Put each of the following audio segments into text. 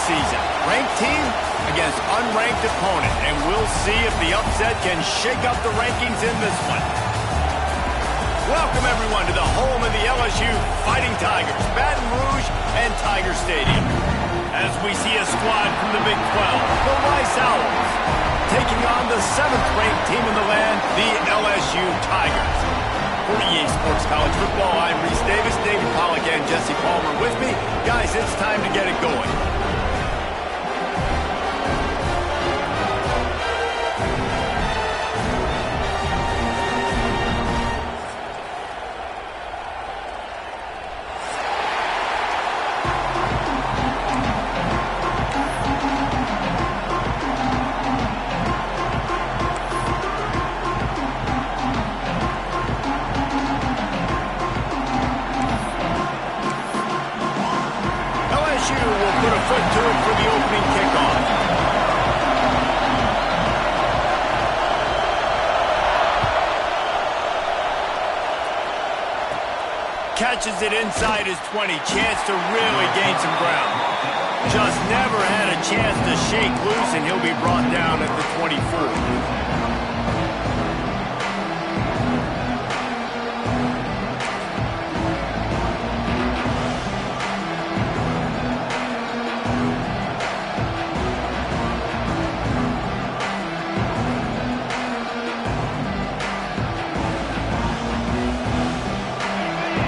season. Ranked team against unranked opponent, and we'll see if the upset can shake up the rankings in this one. Welcome, everyone, to the home of the LSU Fighting Tigers, Baton Rouge and Tiger Stadium. As we see a squad from the Big 12, the Rice Owls, taking on the 7th-ranked team in the land, the LSU Tigers. For EA Sports College Football, I'm Reese Davis, David Pollack, and Jesse Palmer with me. Guys, it's time to get it going. Catches it inside his 20, chance to really gain some ground. Just never had a chance to shake loose, and he'll be brought down at the 24.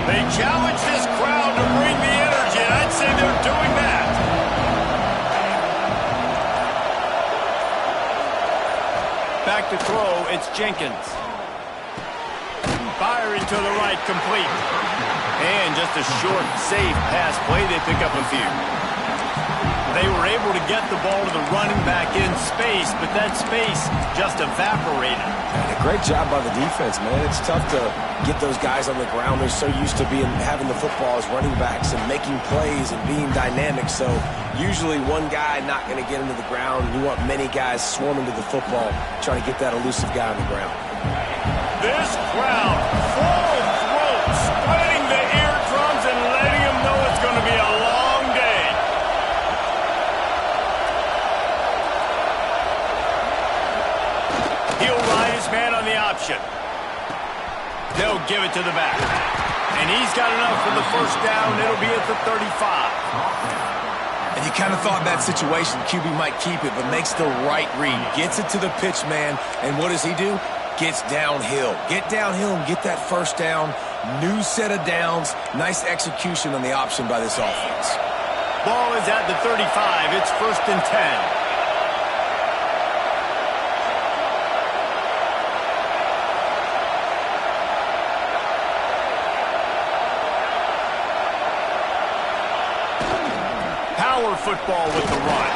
They challenge this crowd to bring the energy, and I'd say they're doing that. Back to throw, it's Jenkins. Firing to the right, complete. And just a short, safe pass play, they pick up a few. They were able to get the ball to the running back in space, but that space just evaporated. And a great job by the defense, man. It's tough to get those guys on the ground. They're so used to having the football as running backs and making plays and being dynamic. So usually one guy not going to get into the ground. You want many guys swarming to the football, trying to get that elusive guy on the ground. This crowd, full throat, spreading the eardrums and letting them know it's going to be a long day. He'll ride his man on the option. They'll give it to the back. And he's got enough for the first down. It'll be at the 35. And you kind of thought in that situation QB might keep it, but makes the right read. Gets it to the pitch man, and what does he do? Gets downhill. Get downhill and get that first down. New set of downs. Nice execution on the option by this offense. Ball is at the 35. It's 1st and 10. Football with the run.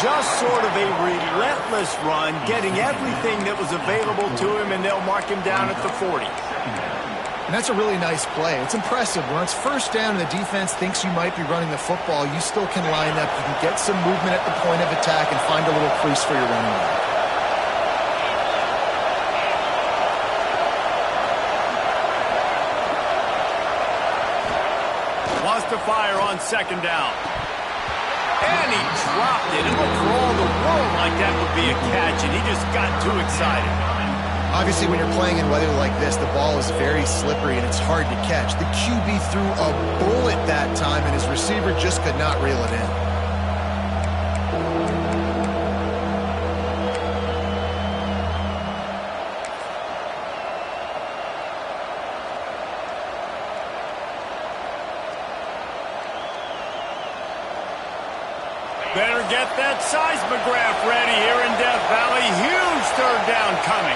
Just sort of a relentless run, getting everything that was available to him, and they'll mark him down at the 40. And that's a really nice play. It's impressive. When it's first down and the defense thinks you might be running the football, you still can line up. You can get some movement at the point of attack and find a little crease for your running back. To fire on 2nd down. And he dropped it. It looked for all the world like that would be a catch, and he just got too excited. Obviously, when you're playing in weather like this, the ball is very slippery, and it's hard to catch. The QB threw a bullet that time, and his receiver just could not reel it in. Better get that seismograph ready here in Death Valley. Huge 3rd down coming.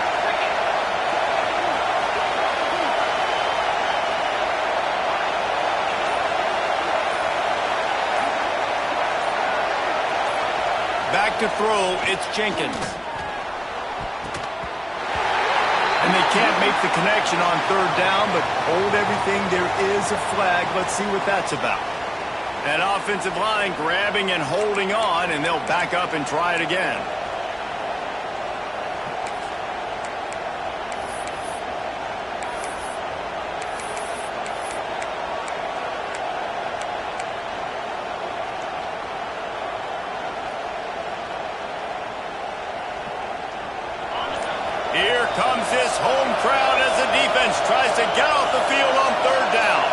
Back to throw, it's Jenkins. And they can't make the connection on 3rd down, but hold everything. There is a flag. Let's see what that's about. That offensive line grabbing and holding on, and they'll back up and try it again. comes this home crowd as the defense tries to get off the field on third down.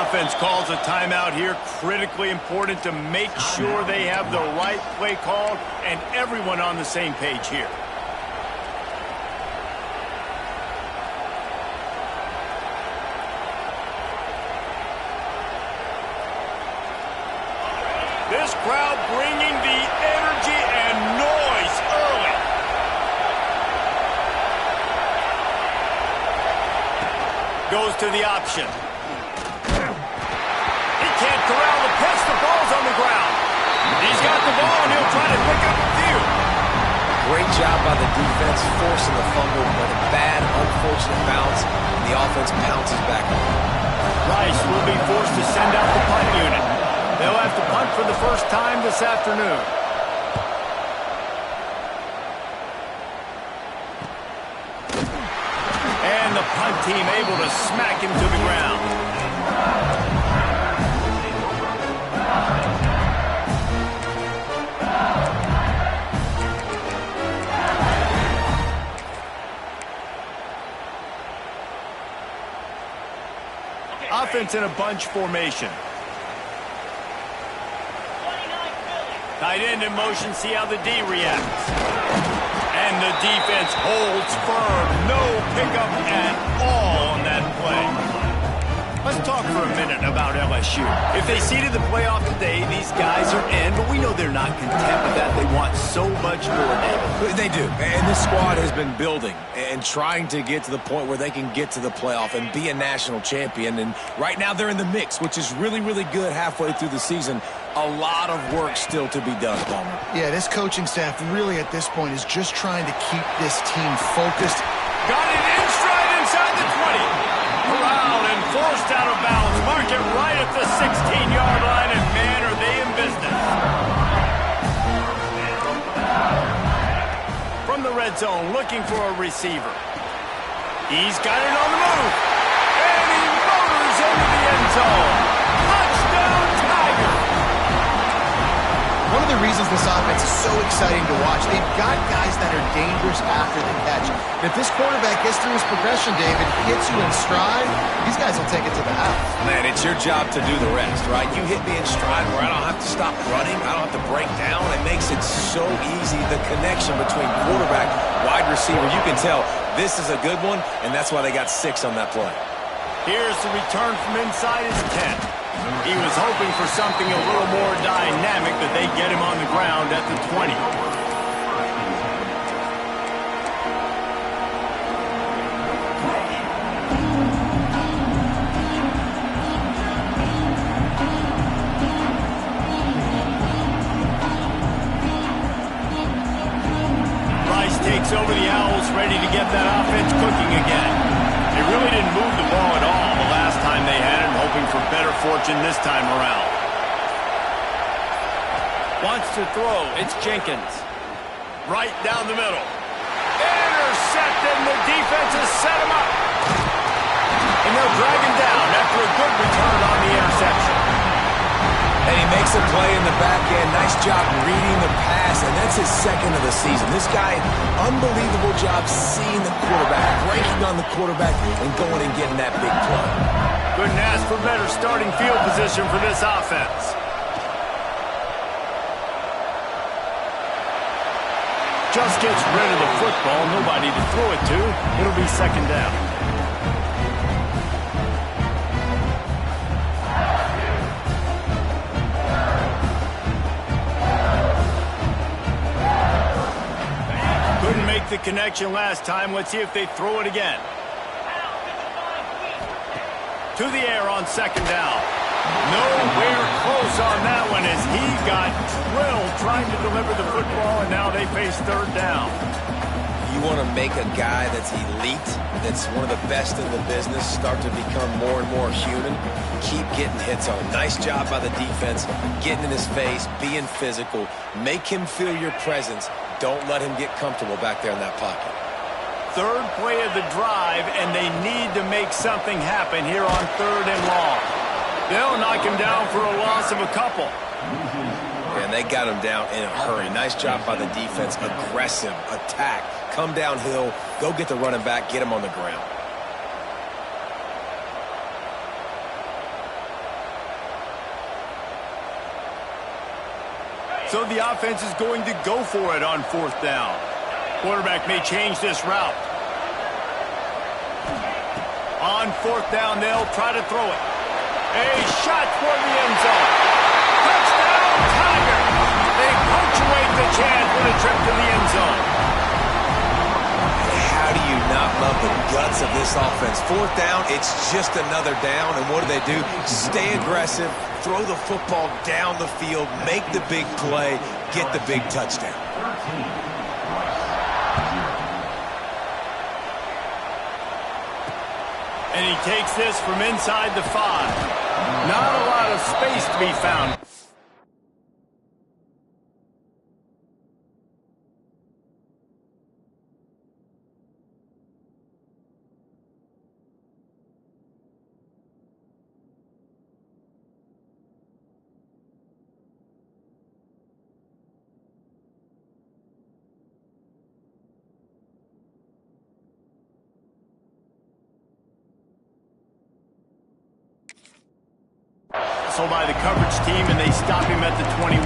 Offense calls a timeout here. Critically important to make sure they have the right play called and everyone on the same page here. This crowd bringing the energy and noise early. Goes to the option. He can't corral the pitch. The ball's on the ground. He's got the ball, and he'll try to pick up a few. Great job by the defense forcing the fumble, but a bad, unfortunate bounce, and the offense pounces back on it. Rice will be forced to send out the punt unit. They'll have to punt for the first time this afternoon. And the punt team able to smack him to the ground. Offense in a bunch formation. Tight end in motion, see how the D reacts. And the defense holds firm. No pickup at all on that play. Let's talk for a minute about LSU. If they seeded the playoff today, these guys are in, but we know they're not content with that. They want so much more, David. They do, and this squad has been building and trying to get to the point where they can get to the playoff and be a national champion. And right now they're in the mix, which is really, really good halfway through the season. A lot of work still to be done, Palmer. Yeah, this coaching staff really at this point is just trying to keep this team focused. Got it in stride inside the 20. Corralled and forced out of bounds. Mark it right at the 16-yard line, and man, are they in business. From the red zone, looking for a receiver. He's got it on the move. And he motors into the end zone. Touchdown, Tigers. One of the reasons this offense is so exciting to watch, they've got guys that are dangerous after the catch. And if this quarterback gets through his progression, David, hits you in stride, these guys will take it to the house. Man, it's your job to do the rest, right? You hit me in stride where I don't have to stop running. I don't have to break down. It makes it so easy. The connection between quarterback, wide receiver, you can tell this is a good one, and that's why they got 6 on that play. Here's the return from inside his 10. He was hoping for something a little more dynamic, but they get him on the ground at the 20. Rice takes over the Owls, ready to get that offense cooking again. They really didn't move the ball at all the last time they had it, hoping for better fortune this time around. Wants to throw. It's Jenkins. Right down the middle. Intercepted, and the defense has set him up. And they'll drag him down after a good return on the interception. And he makes a play in the back end. Nice job reading the pass, and that's his second of the season. This guy, unbelievable job seeing the quarterback, breaking on the quarterback, and going and getting that big play. Couldn't ask for better starting field position for this offense. Just gets rid of the football, nobody to throw it to. It'll be second down. Couldn't make the connection last time. Let's see if they throw it again. To the air on second down. Nowhere close on that one as he got drilled trying to deliver the football, and now they face third down. You want to make a guy that's elite, that's one of the best in the business, start to become more and more human, keep getting hits on him. Nice job by the defense, getting in his face, being physical. Make him feel your presence. Don't let him get comfortable back there in that pocket. Third play of the drive, and they need to make something happen here on third and long. They'll knock him down for a loss of a couple. And they got him down in a hurry. Nice job by the defense. Aggressive attack. Come downhill. Go get the running back. Get him on the ground. So the offense is going to go for it on 4th down. Quarterback may change this route. On 4th down, they'll try to throw it. A shot toward the end zone. Touchdown, Tiger! They punctuate the chance with a trip to the end zone. How do you not love the guts of this offense? 4th down, it's just another down, and what do? Stay aggressive, throw the football down the field, make the big play, get the big touchdown. And he takes this from inside the 5. Not a lot of space to be found. By the coverage team, and they stop him at the 21.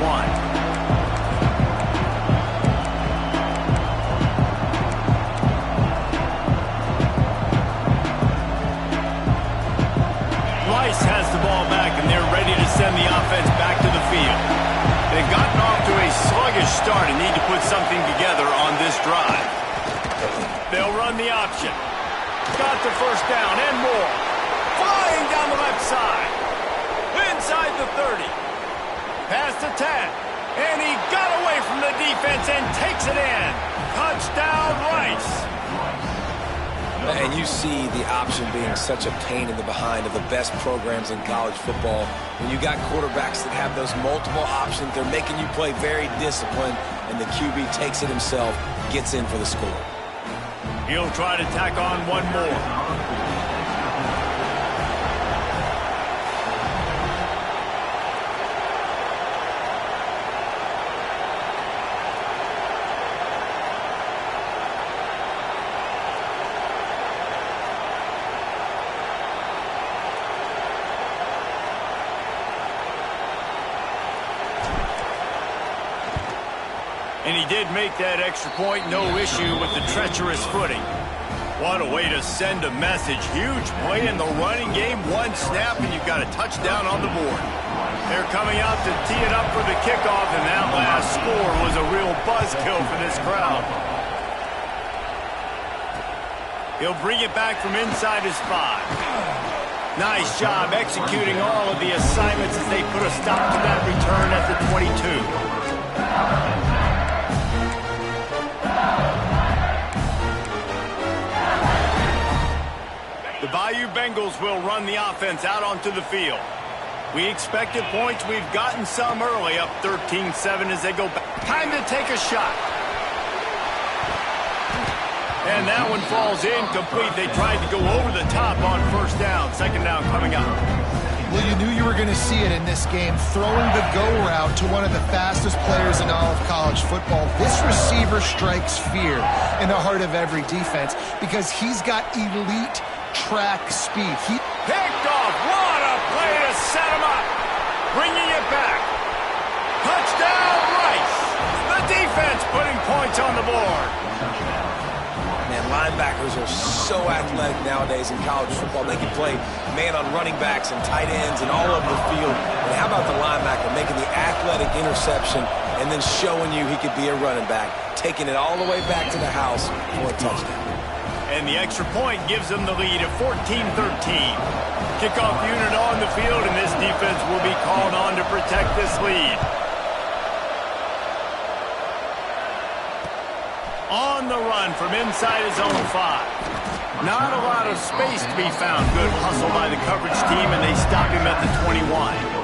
Rice has the ball back, and they're ready to send the offense back to the field. They've gotten off to a sluggish start and need to put something together on this drive. They'll run the option. Got the 1st down and more. Flying down the left side. Inside the 30. Past the 10. And he got away from the defense and takes it in. Touchdown, Rice. And you see the option being such a pain in the behind of the best programs in college football. When you got quarterbacks that have those multiple options, they're making you play very disciplined, and the QB takes it himself, gets in for the score. He'll try to tack on one more. And he did make that extra point, no issue with the treacherous footing. What a way to send a message. Huge play in the running game. One snap, and you've got a touchdown on the board. They're coming out to tee it up for the kickoff, and that last score was a real buzzkill for this crowd. He'll bring it back from inside his 5. Nice job executing all of the assignments as they put a stop to that return at the 22. The Bayou Bengals will run the offense out onto the field. We expected points. We've gotten some early, up 13-7 as they go back. Time to take a shot. And that one falls incomplete. They tried to go over the top on 1st down. 2nd down coming up. Well, you knew you were going to see it in this game, throwing the go route to one of the fastest players in all of college football. This receiver strikes fear in the heart of every defense because he's got elite track speed. He picked off. What a play to set him up. Bringing it back. Touchdown, Rice. The defense putting points on the board. Man, linebackers are so athletic nowadays in college football. They can play man on running backs and tight ends and all over the field. And how about the linebacker making the athletic interception and then showing you he could be a running back, taking it all the way back to the house for a touchdown. And the extra point gives them the lead at 14-13. Kickoff unit on the field, and this defense will be called on to protect this lead. On the run from inside his own 5. Not a lot of space to be found. Good hustle by the coverage team, and they stop him at the 21.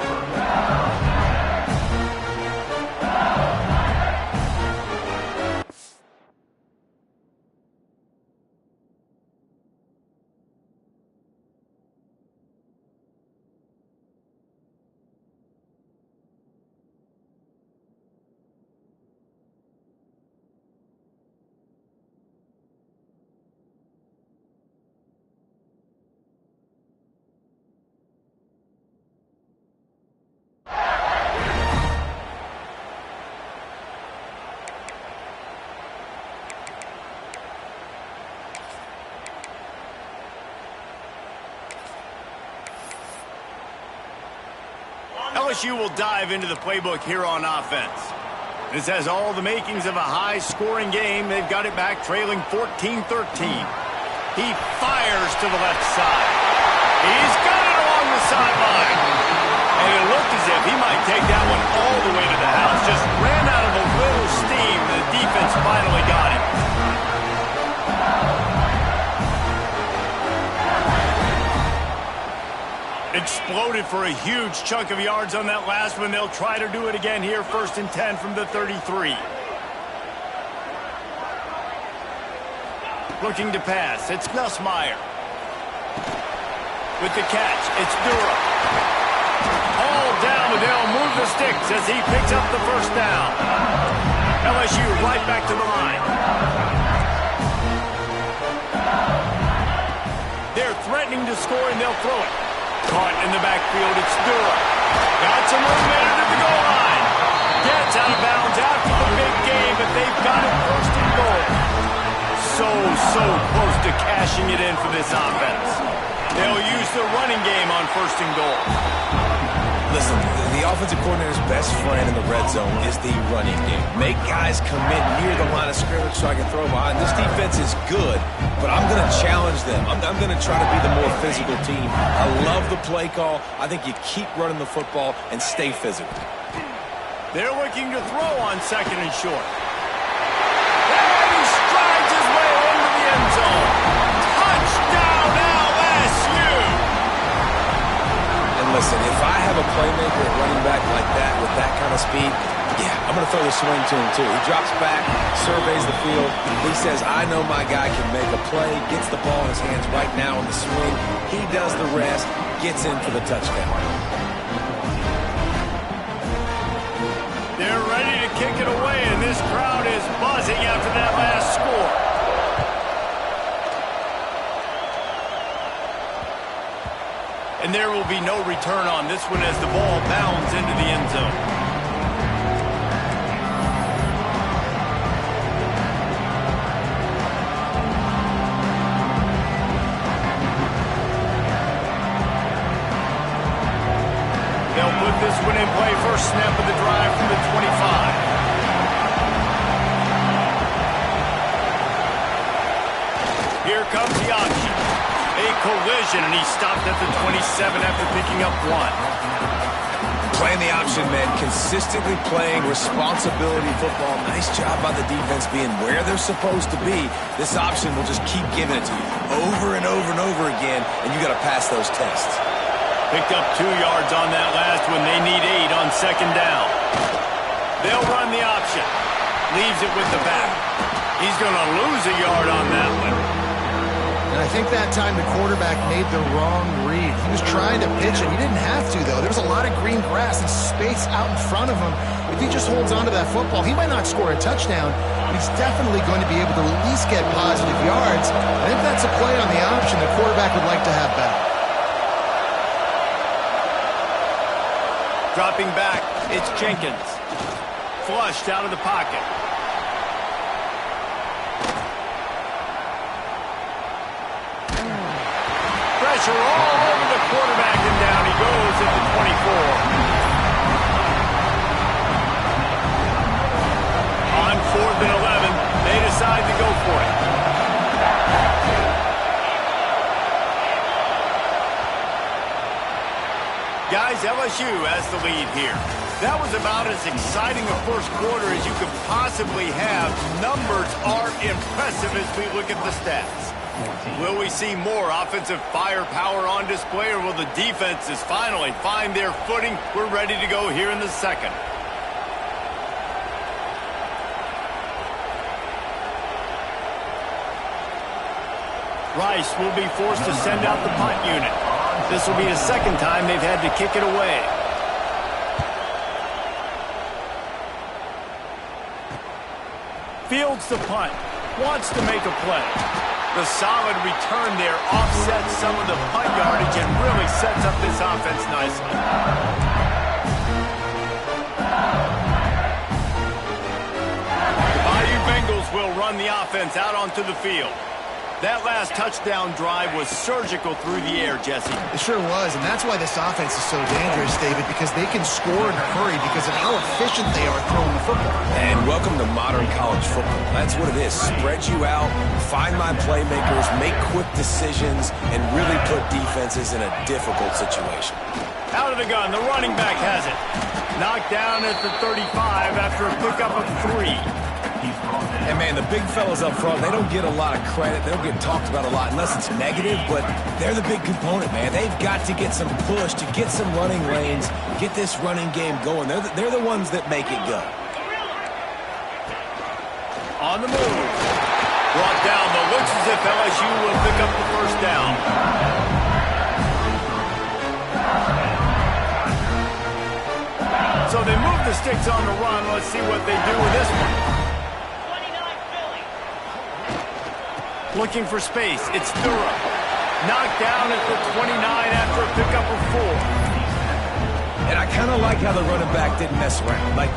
LSU will dive into the playbook here on offense. This has all the makings of a high-scoring game. They've got it back trailing 14-13. He fires to the left side. He's got it along the sideline. And it looked as if he might take that one all the way to the house. Just ran out of a little steam. The defense finally got him. Exploded for a huge chunk of yards on that last one. They'll try to do it again here, 1st and 10 from the 33. Looking to pass, it's Nussmeier. With the catch, it's Dura. All down, but they'll move the sticks as he picks up the first down. LSU right back to the line. They're threatening to score, and they'll throw it. Caught in the backfield, it's Dura. Got some room there to the goal line. Gets out of bounds after the big game, but they've got it 1st and goal. So close to cashing it in for this offense. They'll use the running game on 1st and goal. Listen, the offensive coordinator's best friend in the red zone is the running game. Make guys commit near the line of scrimmage so I can throw behind. This defense is good, but I'm going to challenge them. I'm going to try to be the more physical team. I love the play call. I think you keep running the football and stay physical. They're looking to throw on 2nd and short. And he strides his way into the end zone. Touchdown, LSU! And listen, if I have a playmaker at running back like that with that kind of speed, yeah, I'm going to throw the swing to him too. He drops back, surveys the field. He says, I know my guy can make a play, gets the ball in his hands right now in the swing. He does the rest, gets in for the touchdown. They're ready to kick it away, and this crowd is buzzing after that last score. And there will be no return on this one as the ball bounds into the end zone. They'll put this one in play, first snap of the drive from the 25. Here comes the option. A collision, and he stopped at the 27 after picking up 1. Playing the option, man. Consistently playing responsibility football. Nice job by the defense being where they're supposed to be. This option will just keep giving it to you over and over and over again, and you got to pass those tests. Picked up 2 yards on that last one. They need 8 on 2nd down. They'll run the option. Leaves it with the back. He's going to lose a yard on that one. And I think that time the quarterback made the wrong read. He was trying to pitch it. He didn't have to, though. There was a lot of green grass and space out in front of him. If he just holds on to that football, he might not score a touchdown, but he's definitely going to be able to at least get positive yards. I think that's a play on the option the quarterback would like to have back. Dropping back, it's Jenkins. Flushed out of the pocket. Pressure all over the quarterback, and down he goes at the 24. On 4th and 11, they decide to go for it. Guys, LSU has the lead here. That was about as exciting a first quarter as you could possibly have. Numbers are impressive as we look at the stats. Will we see more offensive firepower on display, or will the defenses finally find their footing? We're ready to go here in the second. Rice will be forced to send out the punt unit. This will be the second time they've had to kick it away. Fields the punt. Wants to make a play. The solid return there offsets some of the punt yardage and really sets up this offense nicely. The Bayou Bengals will run the offense out onto the field. That last touchdown drive was surgical through the air, Jesse. It sure was, and that's why this offense is so dangerous, David, because they can score in a hurry because of how efficient they are throwing the football. And welcome to modern college football. That's what it is. Spread you out, find my playmakers, make quick decisions, and really put defenses in a difficult situation. Out of the gun, the running back has it. Knocked down at the 35 after a pickup of 3. And, man, the big fellas up front, they don't get a lot of credit. They don't get talked about a lot unless it's negative, but they're the big component, man. They've got to get some push, to get some running lanes, get this running game going. They're the ones that make it go. On the move. Brought down, but looks as if LSU will pick up the first down. So they move the sticks on the run. Let's see what they do with this one. Looking for space. It's Durham. Knocked down at the 29 after a pickup of 4. And I kind of like how the running back didn't mess around. Like,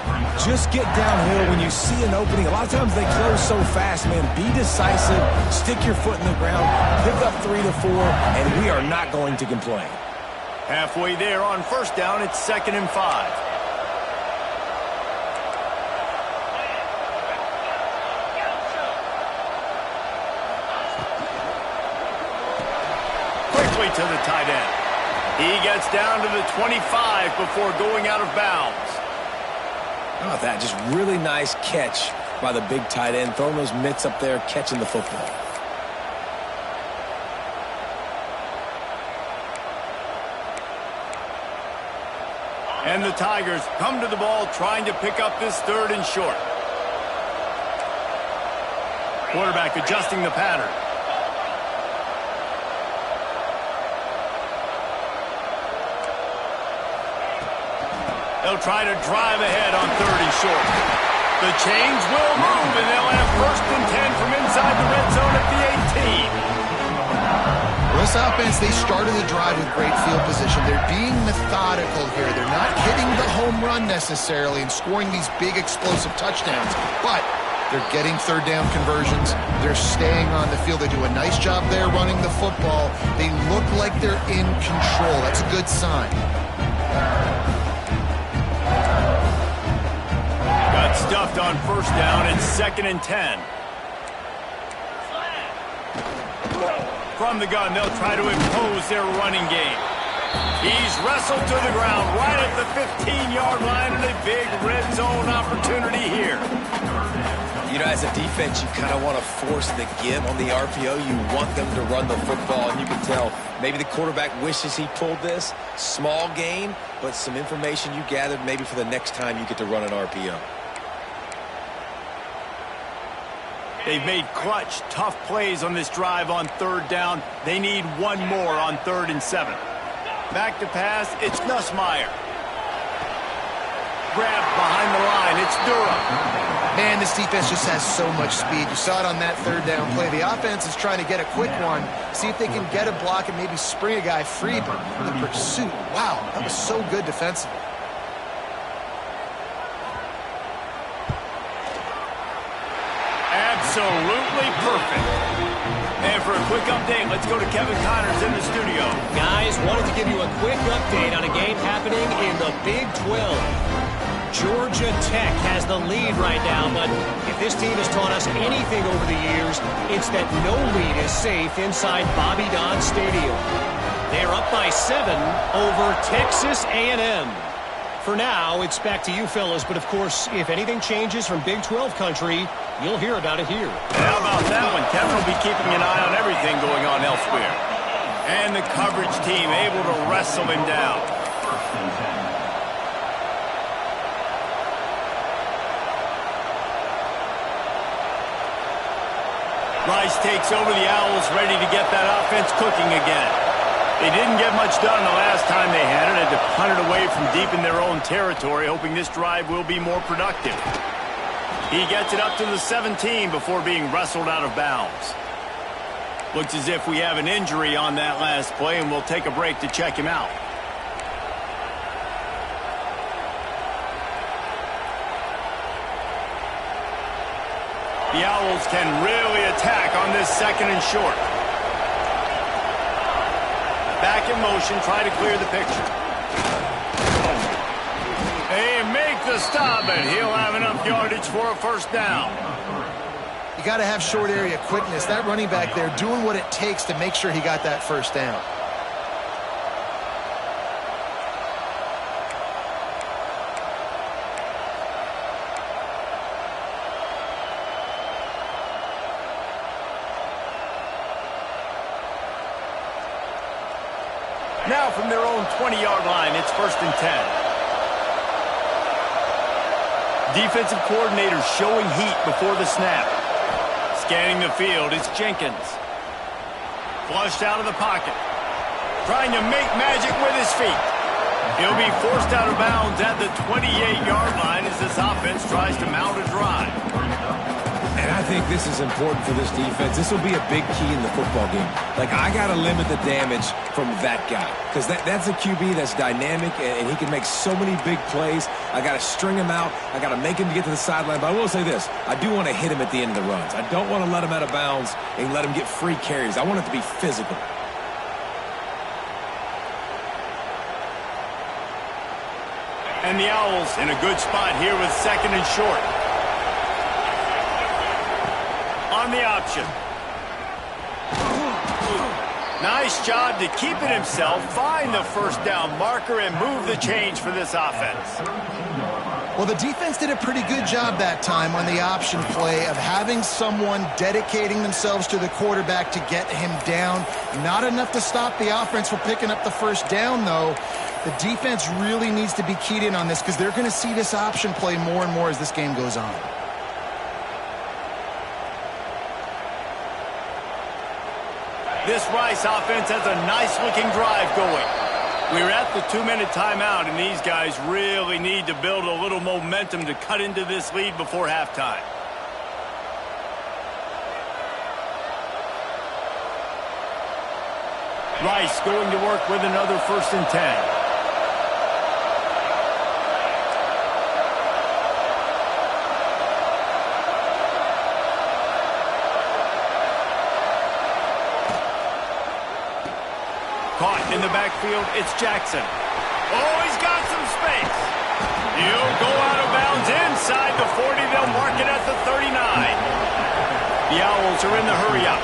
just get downhill when you see an opening. A lot of times they close so fast, man. Be decisive. Stick your foot in the ground. Pick up 3 to 4, and we are not going to complain. Halfway there on first down, it's 2nd and 5. To the tight end. He gets down to the 25 before going out of bounds. How about that? Just really nice catch by the big tight end. Throwing those mitts up there, catching the football. And the Tigers come to the ball trying to pick up this 3rd and short. Quarterback adjusting the pattern. They'll try to drive ahead on 3rd and short. The chains will move, and they'll have 1st and 10 from inside the red zone at the 18. Well, this offense, they started the drive with great field position. They're being methodical here. They're not hitting the home run necessarily and scoring these big explosive touchdowns, but they're getting 3rd down conversions. They're staying on the field. They do a nice job there running the football. They look like they're in control. That's a good sign. Stuffed on first down. It's 2nd and 10. From the gun, they'll try to impose their running game. He's wrestled to the ground right at the 15-yard line, and a big red zone opportunity here. You know, as a defense, you kind of want to force the give on the RPO. You want them to run the football, and you can tell maybe the quarterback wishes he pulled this. Small gain, but some information you gathered maybe for the next time you get to run an RPO. They've made clutch, tough plays on this drive on 3rd down. They need one more on 3rd and 7. Back to pass, it's Nussmeier. Grabbed behind the line, it's Durham. Man, this defense just has so much speed. You saw it on that 3rd down play. The offense is trying to get a quick one, see if they can get a block and maybe spring a guy free, but the pursuit, wow, that was so good defensively. Absolutely perfect. And for a quick update, let's go to Kevin Connors in the studio. Guys, wanted to give you a quick update on a game happening in the Big 12. Georgia Tech has the lead right now, but if this team has taught us anything over the years, it's that no lead is safe inside Bobby Dodd Stadium. They're up by 7 over Texas A&M. For now, it's back to you fellas, but of course, if anything changes from Big 12 country, you'll hear about it here. How about that one? Kevin will be keeping an eye on everything going on elsewhere. And the coverage team able to wrestle him down. Rice takes over the Owls, ready to get that offense cooking again. They didn't get much done the last time they had it. Had to punt it away from deep in their own territory, hoping this drive will be more productive. He gets it up to the 17 before being wrestled out of bounds. Looks as if we have an injury on that last play, and we'll take a break to check him out. The Owls can really attack on this second and short. Back in motion, try to clear the picture. They make the stop, and he'll have enough yardage for a first down. You got to have short area quickness. That running back there doing what it takes to make sure he got that first down. Now from their own 20-yard line, it's 1st and 10. Defensive coordinator showing heat before the snap. Scanning the field, it's Jenkins. Flushed out of the pocket. Trying to make magic with his feet. He'll be forced out of bounds at the 28-yard line as this offense tries to mount a drive. And I think this is important for this defense. This will be a big key in the football game. Like, I got to limit the damage from that guy because that's a QB that's dynamic, and he can make so many big plays. I got to string him out. I got to make him to get to the sideline. But I will say this. I do want to hit him at the end of the runs. I don't want to let him out of bounds and let him get free carries. I want it to be physical. And the Owls in a good spot here with 2nd and short. On the option. Nice job to keep it himself, find the first down marker, and move the change for this offense. Well, the defense did a pretty good job that time on the option play of having someone dedicating themselves to the quarterback to get him down. Not enough to stop the offense from picking up the first down, though. The defense really needs to be keyed in on this because they're going to see this option play more and more as this game goes on. This Rice offense has a nice-looking drive going. We're at the 2-minute timeout, and these guys really need to build a little momentum to cut into this lead before halftime. Rice going to work with another 1st and 10. Caught in the backfield, it's Jackson. Oh, he's got some space. He'll go out of bounds inside the 40. They'll mark it at the 39. The Owls are in the hurry-up.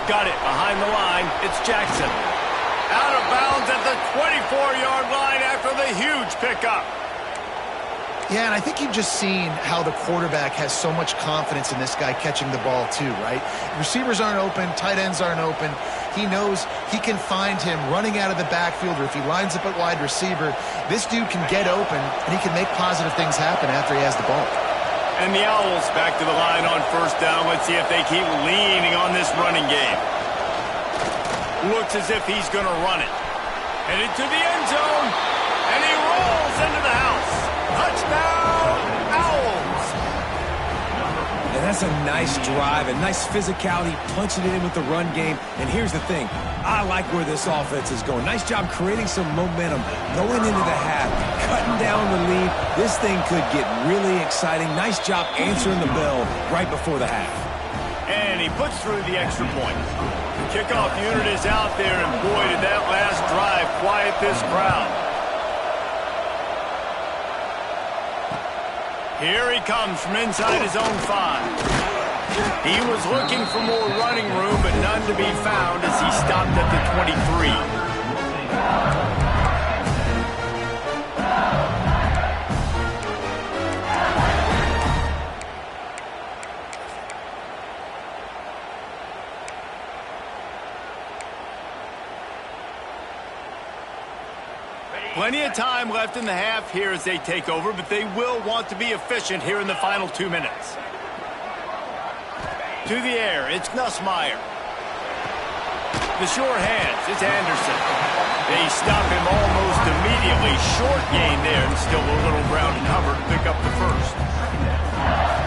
Got it behind the line. It's Jackson. Out of bounds at the 24-yard line after the huge pickup. Yeah, and I think you've just seen how the quarterback has so much confidence in this guy catching the ball too, right? Receivers aren't open, tight ends aren't open. He knows he can find him running out of the backfield, or if he lines up at wide receiver, this dude can get open, and he can make positive things happen after he has the ball. And the Owls back to the line on 1st down. Let's see if they keep leaning on this running game. Looks as if he's going to run it. Headed to the end zone, and he rolls into the house. Touchdown, Owls! And that's a nice drive, a nice physicality, punching it in with the run game. And here's the thing. I like where this offense is going. Nice job creating some momentum, going into the half, cutting down the lead. This thing could get really exciting. Nice job answering the bell right before the half. And he puts through the extra point. The kickoff unit is out there, and boy, did that last drive quiet this crowd. Here he comes from inside his own 5. He was looking for more running room, but none to be found as he stopped at the 23. Plenty of time left in the half here as they take over, but they will want to be efficient here in the final 2 minutes. To the air, it's Nussmeier. The short hands, it's Anderson. They stop him almost immediately. Short gain there, and still a little ground cover to pick up the first.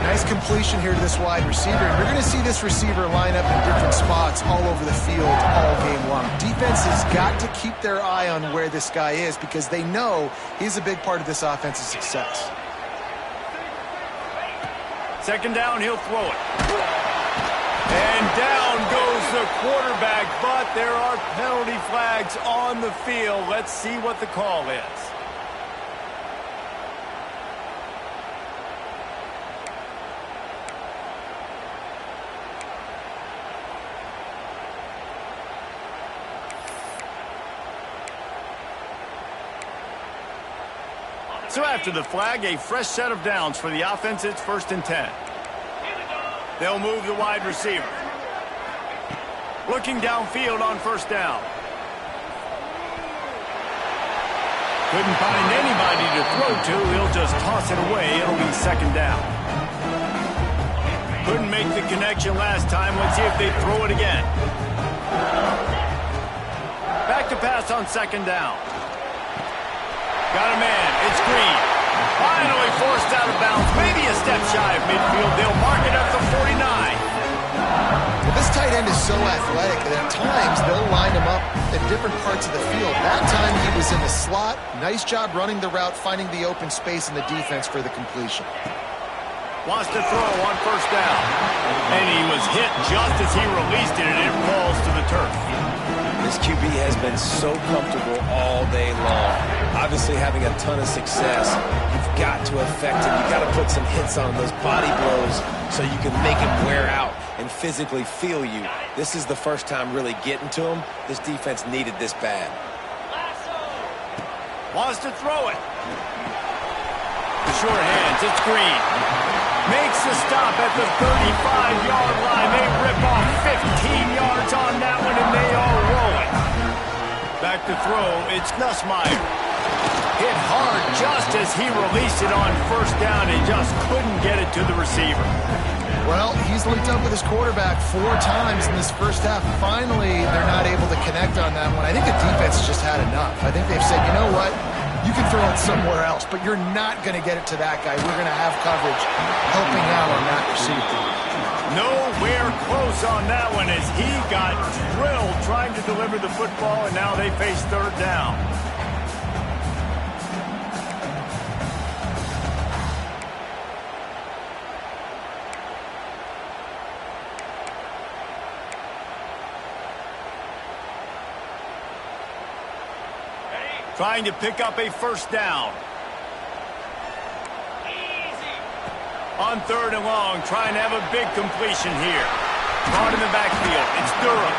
Nice completion here to this wide receiver. And we're going to see this receiver line up in different spots all over the field all game long. Defense has got to keep their eye on where this guy is because they know he's a big part of this offense's success. Second down, he'll throw it. And down goes the quarterback, but there are penalty flags on the field. Let's see what the call is. So after the flag, a fresh set of downs for the offense. It's 1st and 10. They'll move the wide receiver. Looking downfield on 1st down. Couldn't find anybody to throw to. He'll just toss it away. It'll be 2nd down. Couldn't make the connection last time. Let's see if they throw it again. Back to pass on 2nd down. Got a man. It's Green. Finally forced out of bounds. Maybe a step shy of midfield. They'll mark it at the 49. Well, this tight end is so athletic that at times they'll line him up at different parts of the field. That time he was in the slot. Nice job running the route, finding the open space in the defense for the completion. Wants to throw on 1st down. And he was hit just as he released it, and it falls to the turf. This QB has been so comfortable all day long. Obviously having a ton of success. You've got to affect him. You've got to put some hits on those body blows so you can make him wear out and physically feel you. This is the first time really getting to him. This defense needed this bad. Wants to throw it. The short hands, it's Green. Makes the stop at the 35-yard line. They rip off 15 yards on that one, and they are rolling. Back to throw, it's Nussmeier. Hit hard just as he released it on 1st down and just couldn't get it to the receiver. Well, he's linked up with his quarterback 4 times in this first half. Finally, they're not able to connect on that one. I think the defense just had enough. I think they've said, you know what? You can throw it somewhere else, but you're not going to get it to that guy. We're going to have coverage helping out on that receiver. Nowhere close on that one as he got drilled trying to deliver the football, and now they face 3rd down. Trying to pick up a 1st down. On 3rd and long, trying to have a big completion here. Caught in the backfield. It's Durham.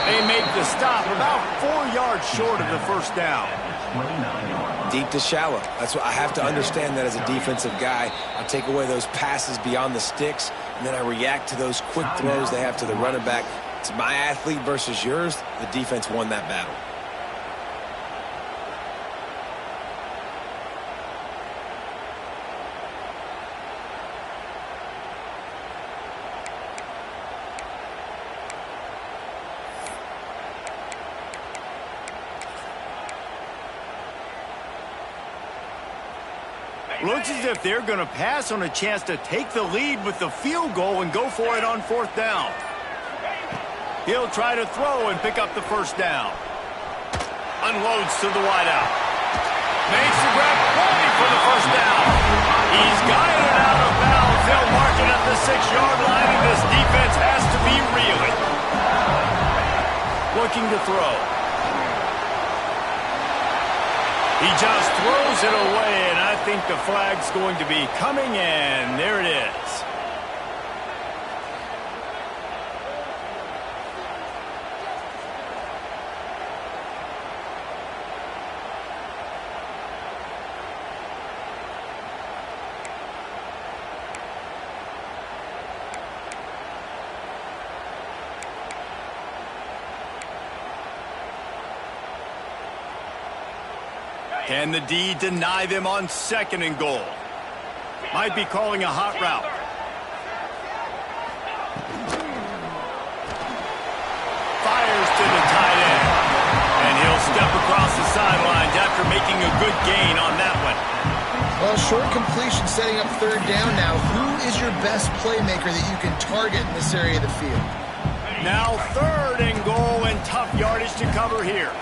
They make the stop about 4 yards short of the 1st down. Deep to shallow. That's what I have to understand that as a defensive guy. I take away those passes beyond the sticks, and then I react to those quick throws they have to the running back. It's my athlete versus yours. The defense won that battle. Looks as if they're going to pass on a chance to take the lead with the field goal and go for it on 4th down. He'll try to throw and pick up the 1st down. Unloads to the wideout. Makes the grab only for the 1st down. He's got it out of bounds. They'll mark it at the 6-yard line, and this defense has to be reeling. Looking to throw. He just throws it away, and I think the flag's going to be coming in. There it is. Can the D deny them on 2nd and goal? Might be calling a hot route. Fires to the tight end. And he'll step across the sidelines after making a good gain on that one. Well, short completion setting up 3rd down now. Who is your best playmaker that you can target in this area of the field? Now 3rd and goal, and tough yardage to cover here.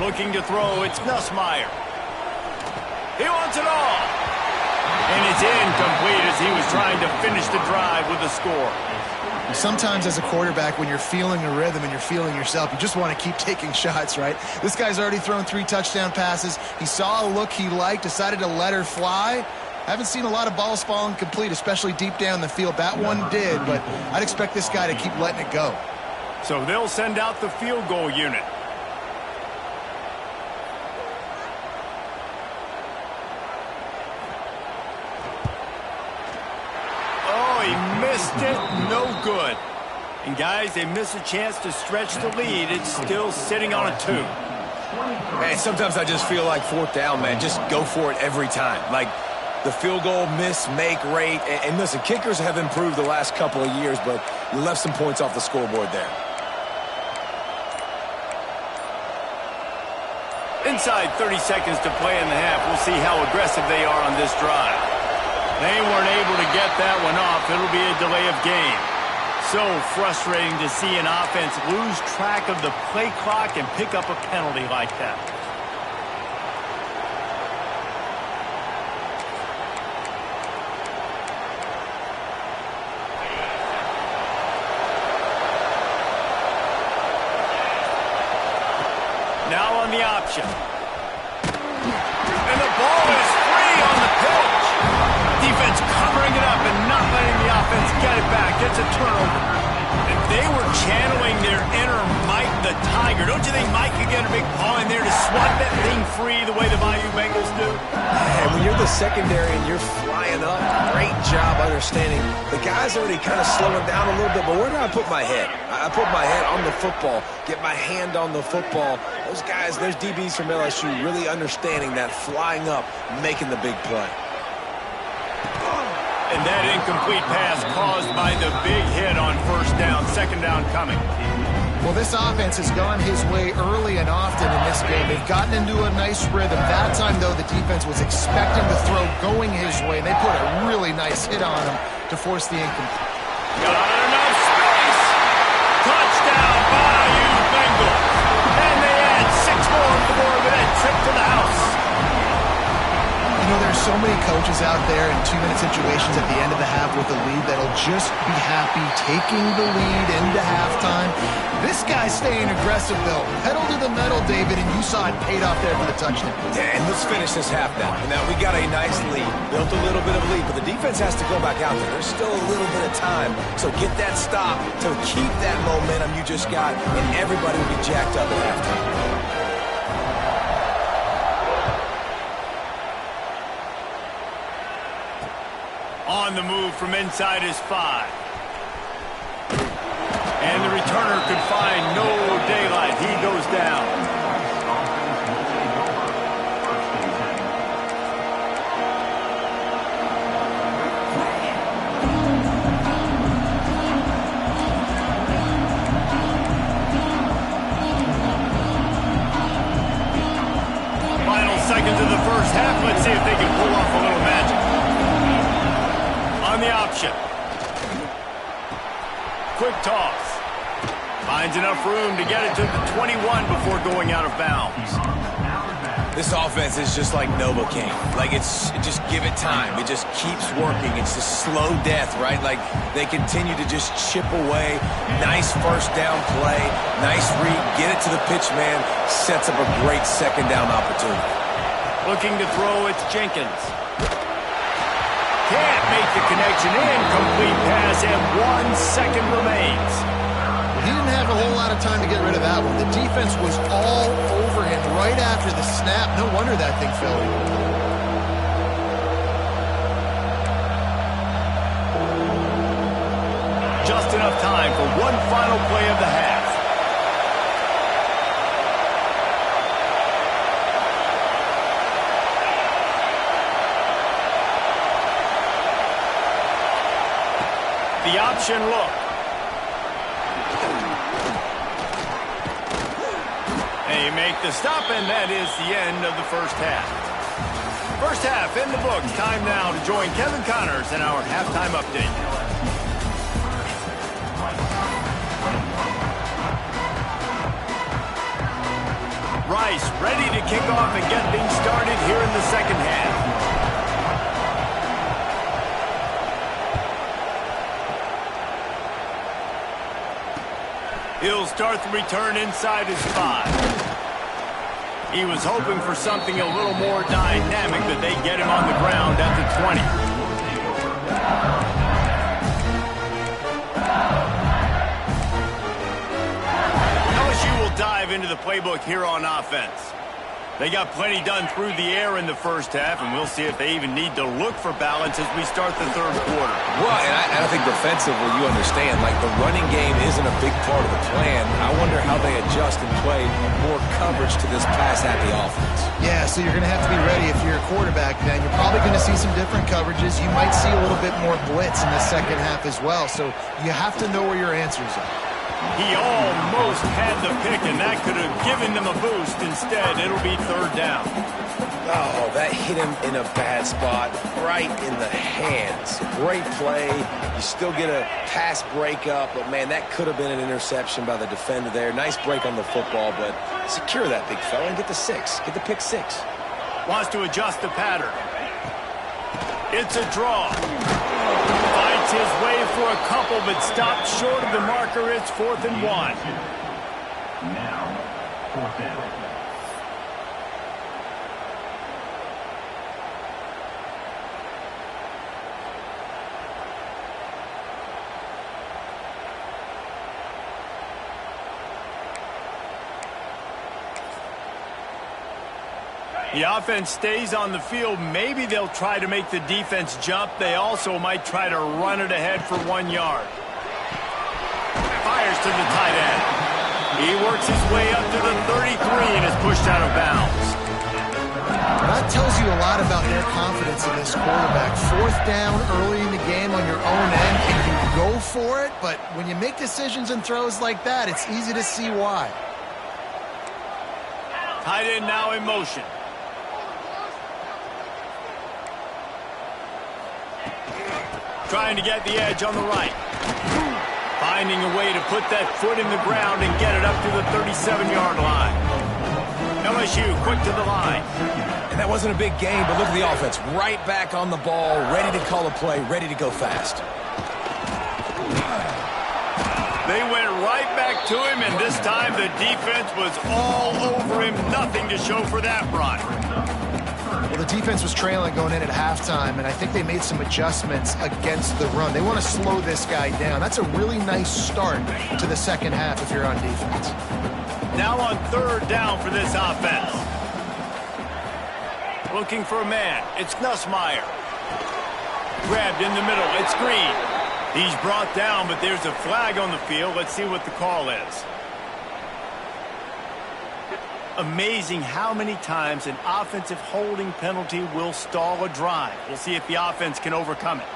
Looking to throw, it's Nussmeier. He wants it all. And it's incomplete as he was trying to finish the drive with a score. Sometimes as a quarterback, when you're feeling a rhythm and you're feeling yourself, you just want to keep taking shots, right? This guy's already thrown 3 touchdown passes. He saw a look he liked, decided to let her fly. Haven't seen a lot of balls falling complete, especially deep down the field. That one did, but I'd expect this guy to keep letting it go. So they'll send out the field goal unit. Oh, he missed it. No good. And guys, they miss a chance to stretch the lead. It's still sitting on a 2. Man, sometimes I just feel like 4th down, man. Just go for it every time. Like, the field goal miss-make rate. And listen, kickers have improved the last couple of years, but you left some points off the scoreboard there. Inside 30 seconds to play in the half. We'll see how aggressive they are on this drive. They weren't able to get that one off. It'll be a delay of game. So frustrating to see an offense lose track of the play clock and pick up a penalty like that. Now on the option. And the ball is free on the pitch. Defense covering it up and not letting the offense get it back. It's a turnover. If they were channeling their inner Mike the Tiger, don't you think Mike could get a big paw in there to swat that thing free the way the Bayou Bengals do? And when you're the secondary and you're flying up, great job understanding. The guy's already kind of slowing down a little bit, but where do I put my head? I put my head on the football, get my hand on the football. Those guys, there's DBs from LSU really understanding that flying up, making the big play. And that incomplete pass caused by the big hit on 1st down, 2nd down coming. Well, this offense has gone his way early and often in this game. They've gotten into a nice rhythm. That time, though, the defense was expecting the throw going his way, and they put a really nice hit on him to force the incomplete. Got enough space. Touchdown, Bayou Bengals. And they add 6 more for that trip to the house. You know, there's so many coaches out there in 2-minute situations at the end of the half with a lead that'll just be happy taking the lead into halftime. This guy's staying aggressive, though. Pedal to the metal, David, and you saw it paid off there for the touchdown. Yeah, and let's finish this half now. Now, we got a nice lead, built a little bit of lead, but the defense has to go back out there. There's still a little bit of time. So get that stop to keep that momentum you just got, and everybody will be jacked up at halftime. On the move from inside his 5. And the returner could find no daylight. He goes down. Final seconds of the 1st half. Let's see if they can pull off a little magic. On the option. Quick toss. Finds enough room to get it to the 21 before going out of bounds. This offense is just like Novocaine. Like, just give it time. It just keeps working. It's a slow death, right? Like, they continue to just chip away. Nice 1st down play. Nice read. Get it to the pitch man. Sets up a great 2nd down opportunity. Looking to throw, it's Jenkins. Can't make the connection. Incomplete pass, and 1 second remains. He didn't have a whole lot of time to get rid of that one. The defense was all over him right after the snap. No wonder that thing fell. Just enough time for one final play of the half. The option look. They make the stop, and that is the end of the 1st half. 1st half in the books. Time now to join Kevin Connors in our halftime update. Rice ready to kick off and get things started here in the second half. He'll start the return inside his 5. He was hoping for something a little more dynamic, that they get him on the ground at the 20. LSU will dive into the playbook here on offense. They got plenty done through the air in the first half, and we'll see if they even need to look for balance as we start the third quarter. Well, and I think defensively, you understand, like the running game isn't a big part of the plan. I wonder how they adjust and play more coverage to this pass-happy offense. Yeah, so you're going to have to be ready if you're a quarterback, man. You're probably going to see some different coverages. You might see a little bit more blitz in the second half as well, so you have to know where your answers are. He almost had the pick, and that could have given them a boost. Instead, it'll be third down. Oh, that hit him in a bad spot, right in the hands. Great play. You still get a pass breakup, but, man, that could have been an interception by the defender there. Nice break on the football, but secure that big fella and get the 6. Get the pick 6. Wants to adjust the pattern. It's a draw. Fights his way for a couple, but stopped short of the marker. It's 4th and 1. Now, 4th down. The offense stays on the field. Maybe they'll try to make the defense jump. They also might try to run it ahead for 1 yard. Fires to the tight end. He works his way up to the 33 and is pushed out of bounds. That tells you a lot about their confidence in this quarterback. 4th down early in the game on your own end, and you go for it, but when you make decisions and throws like that, it's easy to see why. Tight end now in motion. Trying to get the edge on the right. Finding a way to put that foot in the ground and get it up to the 37-yard line. LSU quick to the line. And that wasn't a big game, but look at the offense. Right back on the ball, ready to call a play, ready to go fast. They went right back to him, and this time the defense was all over him. Nothing to show for that run. Well, the defense was trailing going in at halftime, and I think they made some adjustments against the run. They want to slow this guy down. That's a really nice start to the second half if you're on defense. Now on 3rd down for this offense. Looking for a man. It's Nussmeier. Grabbed in the middle. It's Green. He's brought down, but there's a flag on the field. Let's see what the call is. Amazing how many times an offensive holding penalty will stall a drive. We'll see if the offense can overcome it.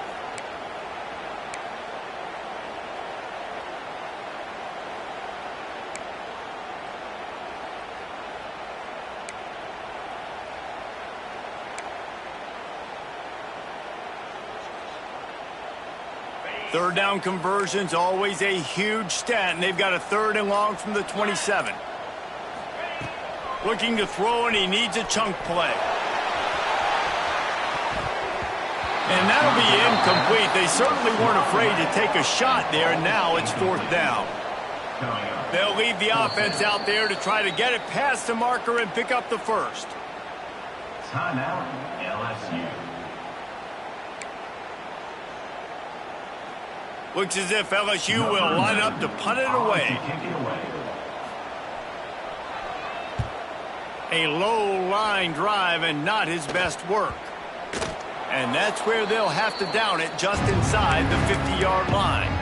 Third down conversions, always a huge stat, and they've got a 3rd and long from the 27. Looking to throw, and he needs a chunk play. And that'll be incomplete. They certainly weren't afraid to take a shot there, and now it's 4th down. They'll leave the offense out there to try to get it past the marker and pick up the 1st. Timeout, LSU. Looks as if LSU will line up to punt it away. A low-line drive and not his best work. And that's where they'll have to down it, just inside the 50-yard line.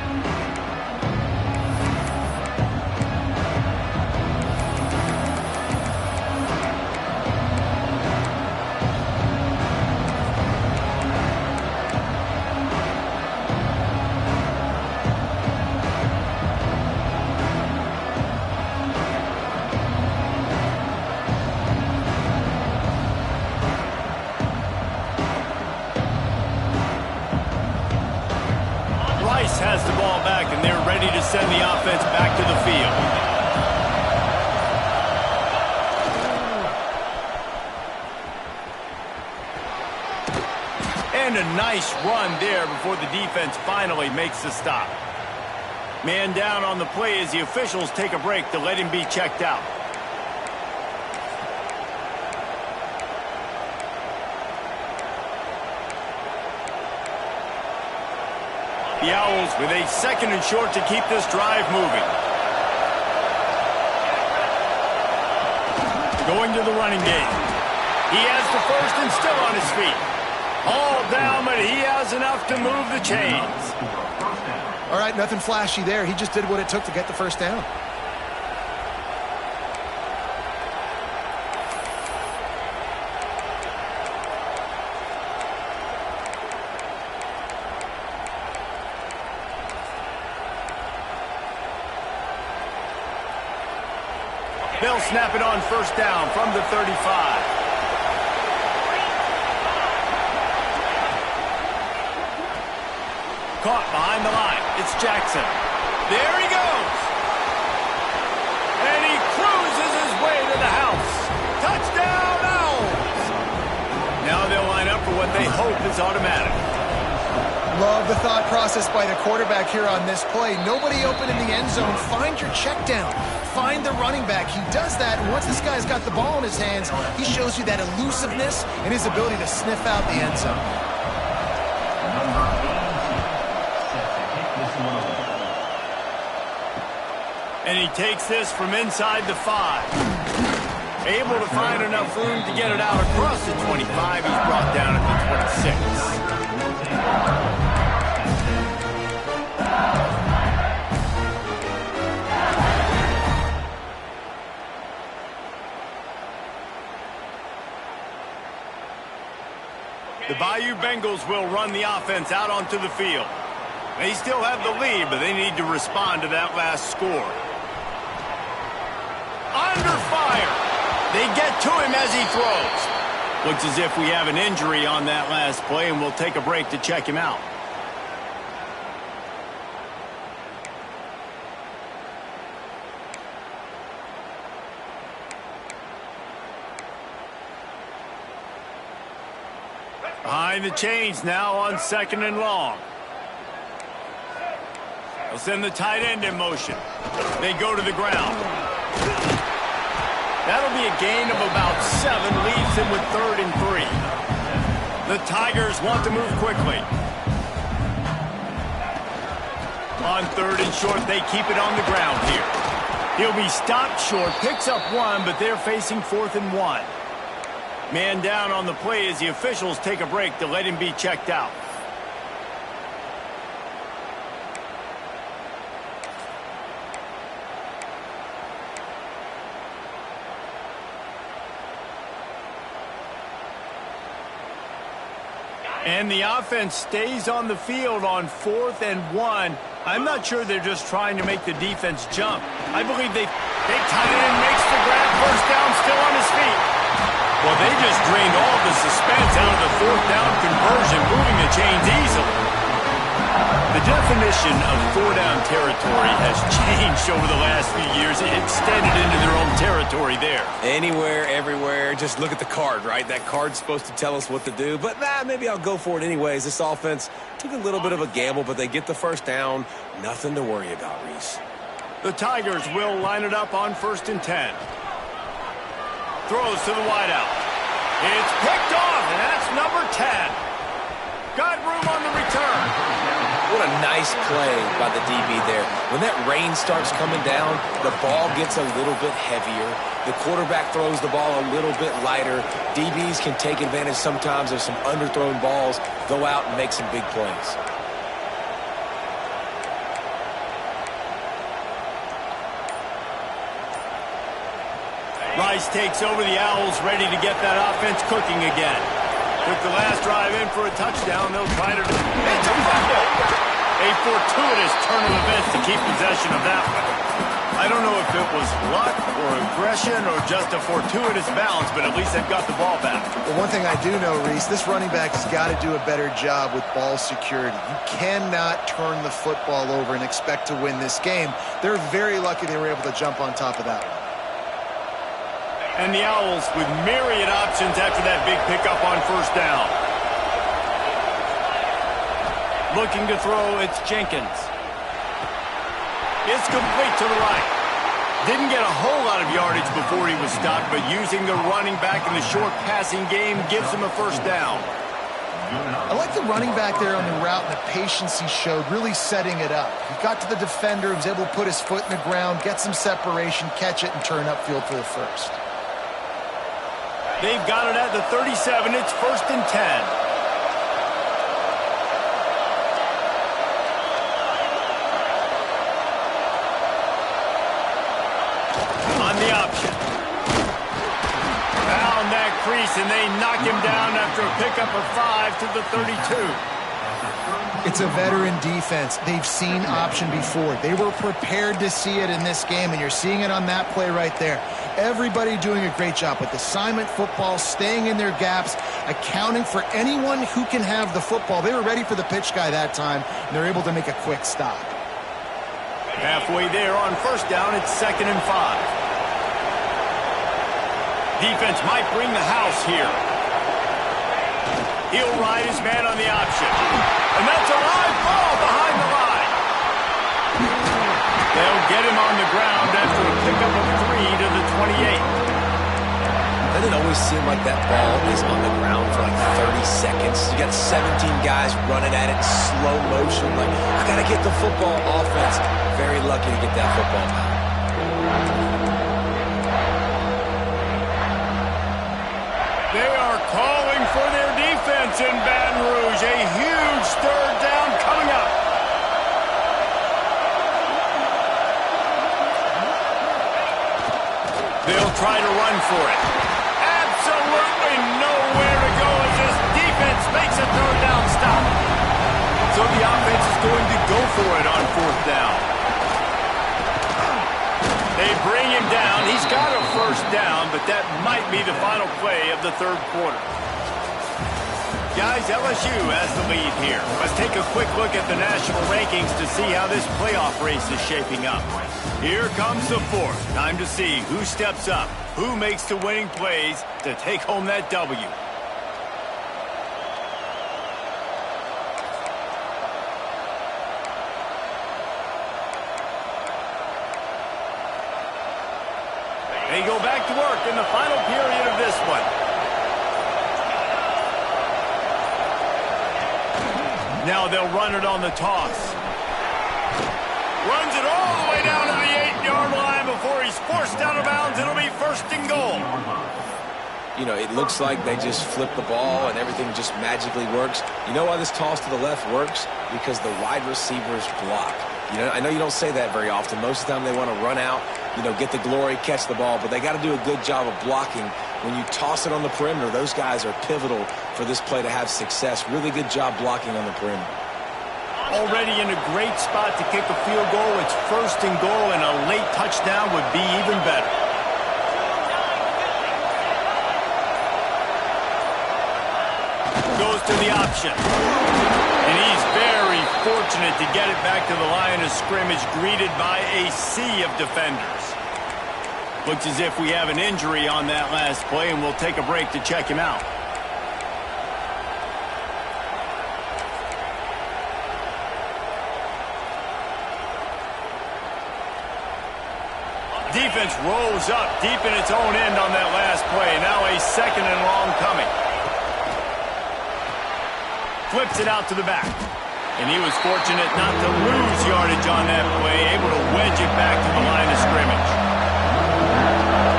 Has the a nice run there before the defense finally makes the stop. Man down on the play as the officials take a break to let him be checked out. The Owls with a 2nd and short to keep this drive moving. Going to the running game. He has the first and still on his feet. All down, but he has enough to move the chains. All right, nothing flashy there. He just did what it took to get the first down. They'll snap it on first down from the 35. Caught behind the line. It's Jackson. There he goes. And he cruises his way to the house. Touchdown, Owls. Now they'll line up for what they hope is automatic. Love the thought process by the quarterback here on this play. Nobody open in the end zone. Find your check down. Find the running back. He does that, and once this guy's got the ball in his hands, he shows you that elusiveness and his ability to sniff out the end zone. And he takes this from inside the 5. Able to find enough room to get it out across the 25. He's brought down at the 26. The Bayou Bengals will run the offense out onto the field. They still have the lead, but they need to respond to that last score. Under fire. They get to him as he throws. Looks as if we have an injury on that last play, and we'll take a break to check him out. Behind the chains now on 2nd and long. They'll send the tight end in motion. They go to the ground. That'll be a gain of about 7, leaves him with 3rd and 3. The Tigers want to move quickly. On 3rd and short, they keep it on the ground here. He'll be stopped short, picks up 1, but they're facing 4th and 1. Man down on the play as the officials take a break to let him be checked out. And the offense stays on the field on 4th and 1. I'm not sure they're just trying to make the defense jump. I believe big tight end makes the grab, first down, still on his feet. Well, they just drained all the suspense out of the 4th down conversion, moving the chains easily. The definition of 4-down territory has changed over the last few years. It extended into their own territory there. Anywhere, everywhere, just look at the card, right? That card's supposed to tell us what to do, but maybe I'll go for it anyways. This offense took a little bit of a gamble, but they get the first down. Nothing to worry about, Reese. The Tigers will line it up on 1st and 10. Throws to the wideout. It's picked off, and that's number 10. Got room on the return. What a nice play by the DB there. When that rain starts coming down, the ball gets a little bit heavier. The quarterback throws the ball a little bit lighter. DBs can take advantage sometimes of some underthrown balls, go out and make some big plays. Rice takes over the Owls, ready to get that offense cooking again. Took the last drive in for a touchdown. They'll try to... It's a fumble! A fortuitous turn of events to keep possession of that one. I don't know if it was luck or aggression or just a fortuitous bounce, but at least they've got the ball back. Well, one thing I do know, Reese, this running back has got to do a better job with ball security. You cannot turn the football over and expect to win this game. They're very lucky they were able to jump on top of that one. And the Owls with myriad options after that big pickup on 1st down. Looking to throw, it's Jenkins. It's complete to the right. Didn't get a whole lot of yardage before he was stopped, but using the running back in the short passing game gives him a first down. I like the running back there on the route and the patience he showed, really setting it up. He got to the defender, was able to put his foot in the ground, get some separation, catch it, and turn upfield for the first. They've got it at the 37. It's 1st and 10. The option. Found that crease, and they knock him down after a pickup of 5 to the 32. It's a veteran defense. They've seen option before. They were prepared to see it in this game, and you're seeing it on that play right there. Everybody doing a great job with assignment football, staying in their gaps, accounting for anyone who can have the football. They were ready for the pitch guy that time, and they're able to make a quick stop. Halfway there on first down, it's 2nd and 5. Defense might bring the house here. He'll ride his man on the option. And that's a live ball behind the line. They'll get him on the ground after a pickup of 3 to the 28. Doesn't it always seem like that ball is on the ground for like 30 seconds? You got 17 guys running at it, slow motion. Like, I got to get the football. Offense, very lucky to get that football out. They are calling for their defense in Baton Rouge. A huge 3rd down coming up. They'll try to run for it. Absolutely nowhere to go as this defense makes a 3rd down stop. So the offense is going to go for it on 4th down. They bring him down. He's got a first down, but that might be the final play of the 3rd quarter. Guys, LSU has the lead here. Let's take a quick look at the national rankings to see how this playoff race is shaping up. Here comes the 4th. Time to see who steps up, who makes the winning plays to take home that W. They go back to work in the final period of this one. Now they'll run it on the toss. Runs it all the way down to the 8-yard line before he's forced out of bounds. It'll be 1st and goal. You know, it looks like they just flip the ball and everything just magically works. You know why this toss to the left works? Because the wide receivers block. You know, I know you don't say that very often. Most of the time they want to run out, you know, get the glory, catch the ball, but they got to do a good job of blocking. When you toss it on the perimeter, those guys are pivotal for this play to have success. Really good job blocking on the perimeter. Already in a great spot to kick a field goal. It's 1st and goal, and a late touchdown would be even better. Goes to the option. And he's very fortunate to get it back to the line of scrimmage, greeted by a sea of defenders. Looks as if we have an injury on that last play, and we'll take a break to check him out. Defense rolls up deep in its own end on that last play. Now a 2nd and long coming. Flips it out to the back. And he was fortunate not to lose yardage on that play, able to wedge it back to the line of scrimmage.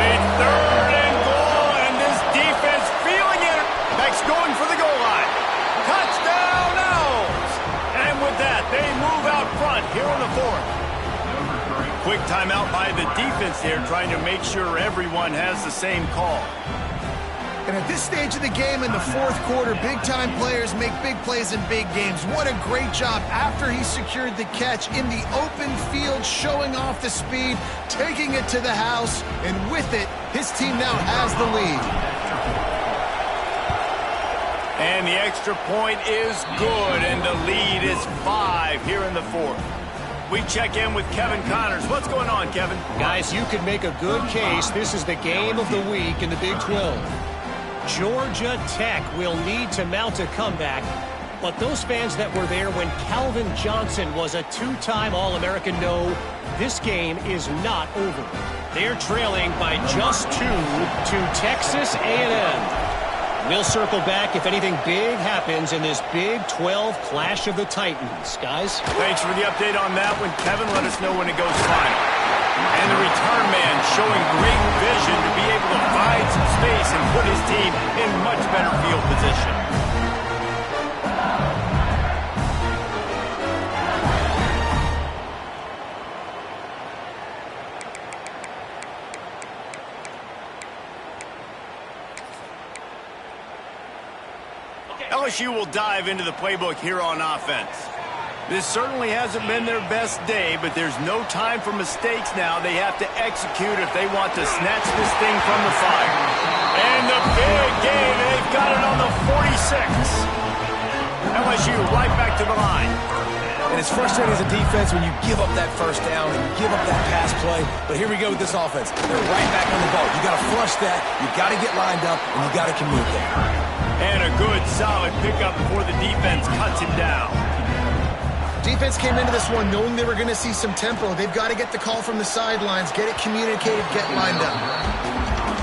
A 3rd and goal, and this defense feeling it. Back's going for the goal line. Touchdown, Owls! And with that, they move out front here on the 4th. Quick timeout by the defense there, trying to make sure everyone has the same call. And at this stage of the game in the 4th quarter, big-time players make big plays in big games. What a great job after he secured the catch in the open field, showing off the speed, taking it to the house, and with it, his team now has the lead. And the extra point is good, and the lead is 5 here in the 4th. We check in with Kevin Connors. What's going on, Kevin? Guys, you could make a good case. This is the game of the week in the Big 12. Georgia Tech will need to mount a comeback. But those fans that were there when Calvin Johnson was a two-time All-American know this game is not over. They're trailing by just 2 to Texas A&M. We'll circle back if anything big happens in this Big 12 Clash of the Titans. Guys? Thanks for the update on that one, Kevin. Let us know when it goes final. And the return man showing great vision to be able to find some space and put his team in much better field position. LSU will dive into the playbook here on offense. This certainly hasn't been their best day, but there's no time for mistakes now. They have to execute if they want to snatch this thing from the fire. And the big game, they've got it on the 46. LSU right back to the line. And it's frustrating as a defense when you give up that first down and you give up that pass play. But here we go with this offense. They're right back on the ball. You got to flush that. You got to get lined up, and you got to communicate. And a good, solid pickup before the defense cuts him down. Defense came into this one knowing they were going to see some tempo. They've got to get the call from the sidelines, get it communicated, get lined up.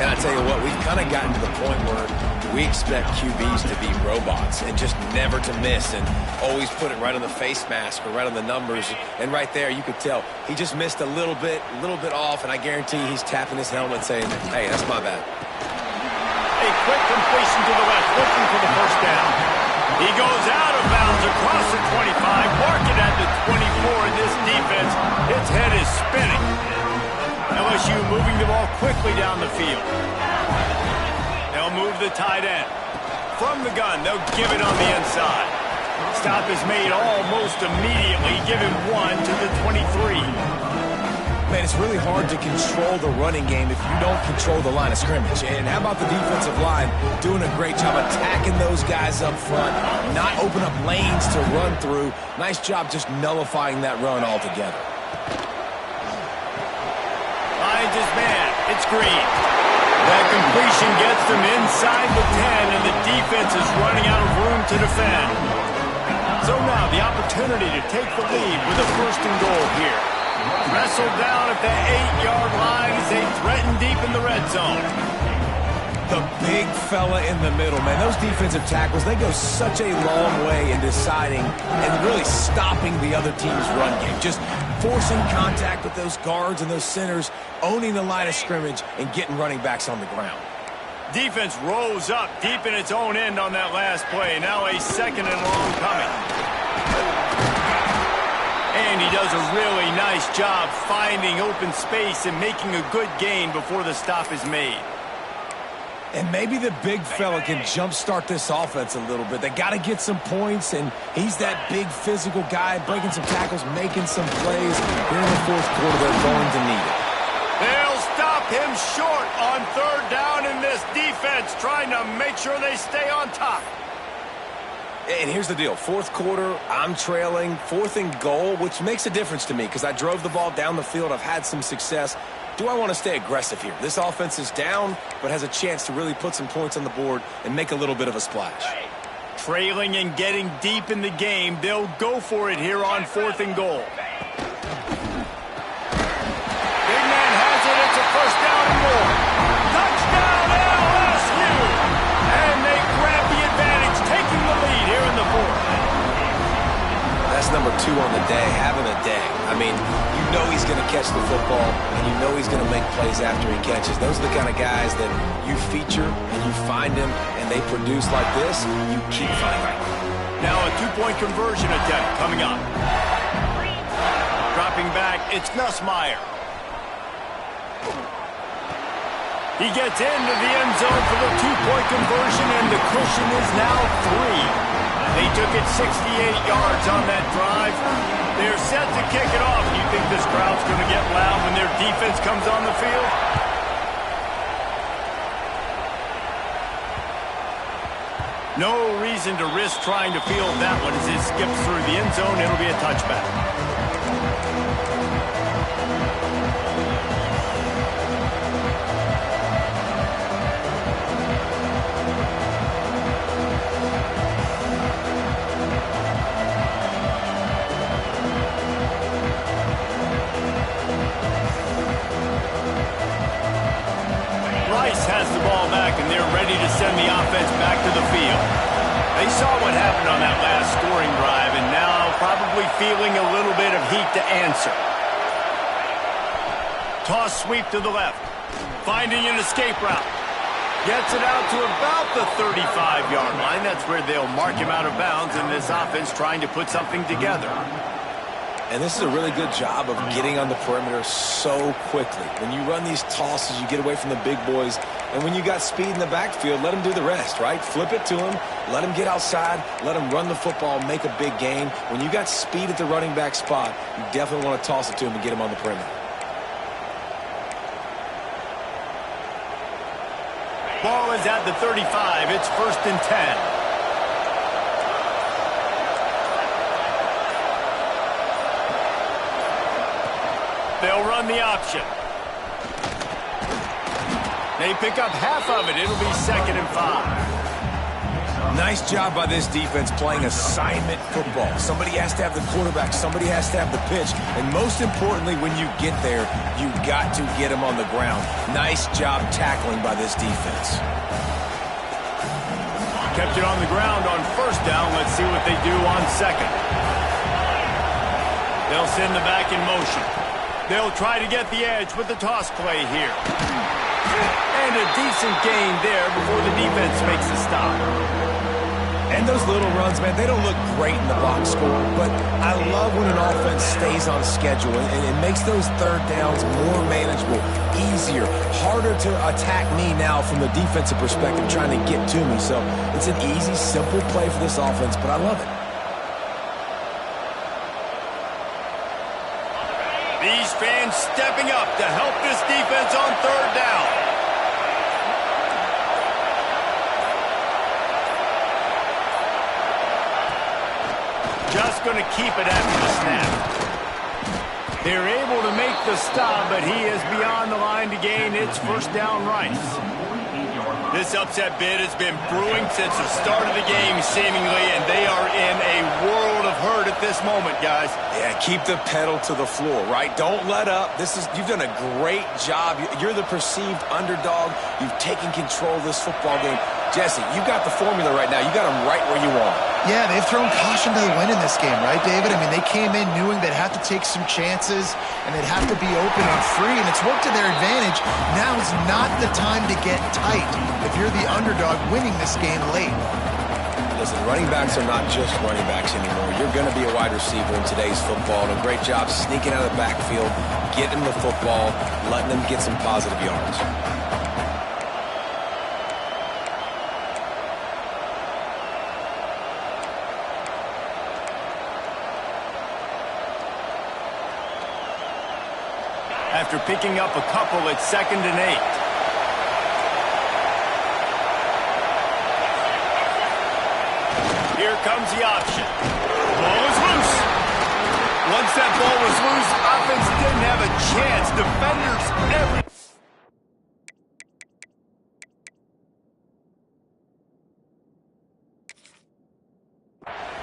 And I tell you what, we've kind of gotten to the point where we expect QBs to be robots and just never to miss and always put it right on the face mask or right on the numbers. And right there, you could tell he just missed a little bit off, and I guarantee he's tapping his helmet saying, hey, that's my bad. A quick completion to the left, looking for the first down. He goes out of bounds across the 25, marking at the 24, and this defense, its head is spinning. LSU moving the ball quickly down the field. They'll move the tight end. From the gun, they'll give it on the inside. Stop is made almost immediately. Give him 1 to the 23. Man, it's really hard to control the running game if you don't control the line of scrimmage. And how about the defensive line doing a great job attacking those guys up front, not open up lanes to run through. Nice job just nullifying that run altogether. Finds his man. It's Green. That completion gets them inside the 10, and the defense is running out of room to defend. So now the opportunity to take the lead with a first and goal here. Wrestled down at the 8-yard line as they threaten deep in the red zone. The big fella in the middle, man. Those defensive tackles, they go such a long way in deciding and really stopping the other team's run game. Just forcing contact with those guards and those centers, owning the line of scrimmage, and getting running backs on the ground. Defense rose up deep in its own end on that last play. Now a second and long coming. And he does a really nice job finding open space and making a good gain before the stop is made. And maybe the big fella can jumpstart this offense a little bit. They got to get some points, and he's that big physical guy, breaking some tackles, making some plays. Here in the fourth quarter, they're going to need it. They'll stop him short on third down in this defense, trying to make sure they stay on top. And here's the deal. Fourth quarter, I'm trailing. Fourth and goal, which makes a difference to me because I drove the ball down the field. I've had some success. Do I want to stay aggressive here? This offense is down, but has a chance to really put some points on the board and make a little bit of a splash. Trailing and getting deep in the game, they'll go for it here on fourth and goal. Big man has it. It's a first down and more. Touchdown LSU! And they grab the advantage, taking the lead here in the fourth. That's number 2 on the day, having a day. I mean, you know he's going to catch the football, and you know he's going to make plays after he catches. Those are the kind of guys that you feature, and you find them, and they produce like this, you keep finding them. Now a two-point conversion attempt coming up. Dropping back, it's Nussmeier. He gets into the end zone for the two-point conversion, and the cushion is now 3. They took it 68 yards on that drive. They're set to kick it off. Do you think this crowd's going to get loud when their defense comes on the field? No reason to risk trying to field that one as it skips through the end zone. It'll be a touchback. ball back, and they're ready to send the offense back to the field. They saw what happened on that last scoring drive, and now probably feeling a little bit of heat to answer. Toss sweep to the left. Finding an escape route. Gets it out to about the 35-yard line. That's where they'll mark him out of bounds, and this offense trying to put something together. And this is a really good job of getting on the perimeter so quickly. When you run these tosses, you get away from the big boys. And when you got speed in the backfield, let them do the rest, right? Flip it to them, let them get outside, let them run the football, make a big gain. When you got speed at the running back spot, you definitely want to toss it to him and get him on the perimeter. Ball is at the 35. It's 1st and 10. They'll run the option. They pick up half of it. It'll be 2nd and 5. Nice job by this defense playing assignment football. Somebody has to have the quarterback. Somebody has to have the pitch. And most importantly, when you get there, you got to get him on the ground. Nice job tackling by this defense. Kept it on the ground on 1st down. Let's see what they do on 2nd. They'll send the back in motion. They'll try to get the edge with the toss play here. And a decent gain there before the defense makes a stop. And those little runs, man, they don't look great in the box score, but I love when an offense stays on schedule, and it makes those 3rd downs more manageable, easier, harder to attack me now from the defensive perspective trying to get to me. So it's an easy, simple play for this offense, but I love it. These fans stepping up to help this defense on 3rd down. Just going to keep it after the snap. They're able to make the stop, but he is beyond the line to gain. It's 1st down Rice. This upset bid has been brewing since the start of the game, seemingly, and they are in a world of hurt at this moment, guys. Yeah, keep the pedal to the floor, right? Don't let up. You've done a great job. You're the perceived underdog. You've taken control of this football game. Jesse, you got the formula right now. You got them right where you want them. Yeah, they've thrown caution to the wind in this game, right, David? I mean, they came in knowing they'd have to take some chances and they'd have to be open and free, and it's worked to their advantage. Now is not the time to get tight if you're the underdog winning this game late. Listen, running backs are not just running backs anymore. You're going to be a wide receiver in today's football, and a great job sneaking out of the backfield, getting the football, letting them get some positive yards. After picking up a couple at 2nd and 8. Here comes the option. Ball is loose. Once that ball was loose, offense didn't have a chance. Defenders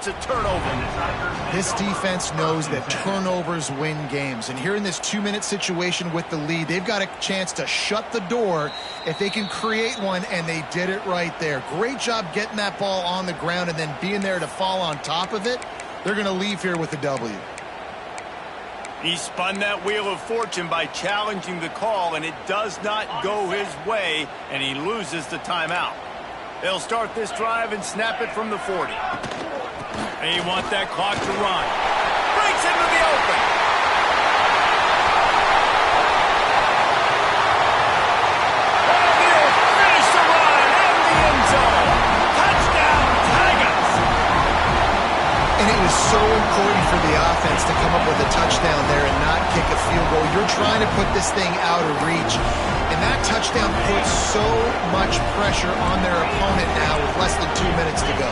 It's a turnover. This defense knows that turnovers win games. And here in this 2-minute situation with the lead, they've got a chance to shut the door if they can create one, and they did it right there. Great job getting that ball on the ground and then being there to fall on top of it. They're going to leave here with a W. He spun that wheel of fortune by challenging the call, and it does not go his way, and he loses the timeout. They'll start this drive and snap it from the 40. They want that clock to run. Breaks into the open. And he'll finish the run in the end zone. Touchdown, Tigers. And it was so important for the offense to come up with a touchdown there and not kick a field goal. You're trying to put this thing out of reach. And that touchdown puts so much pressure on their opponent now with less than 2 minutes to go.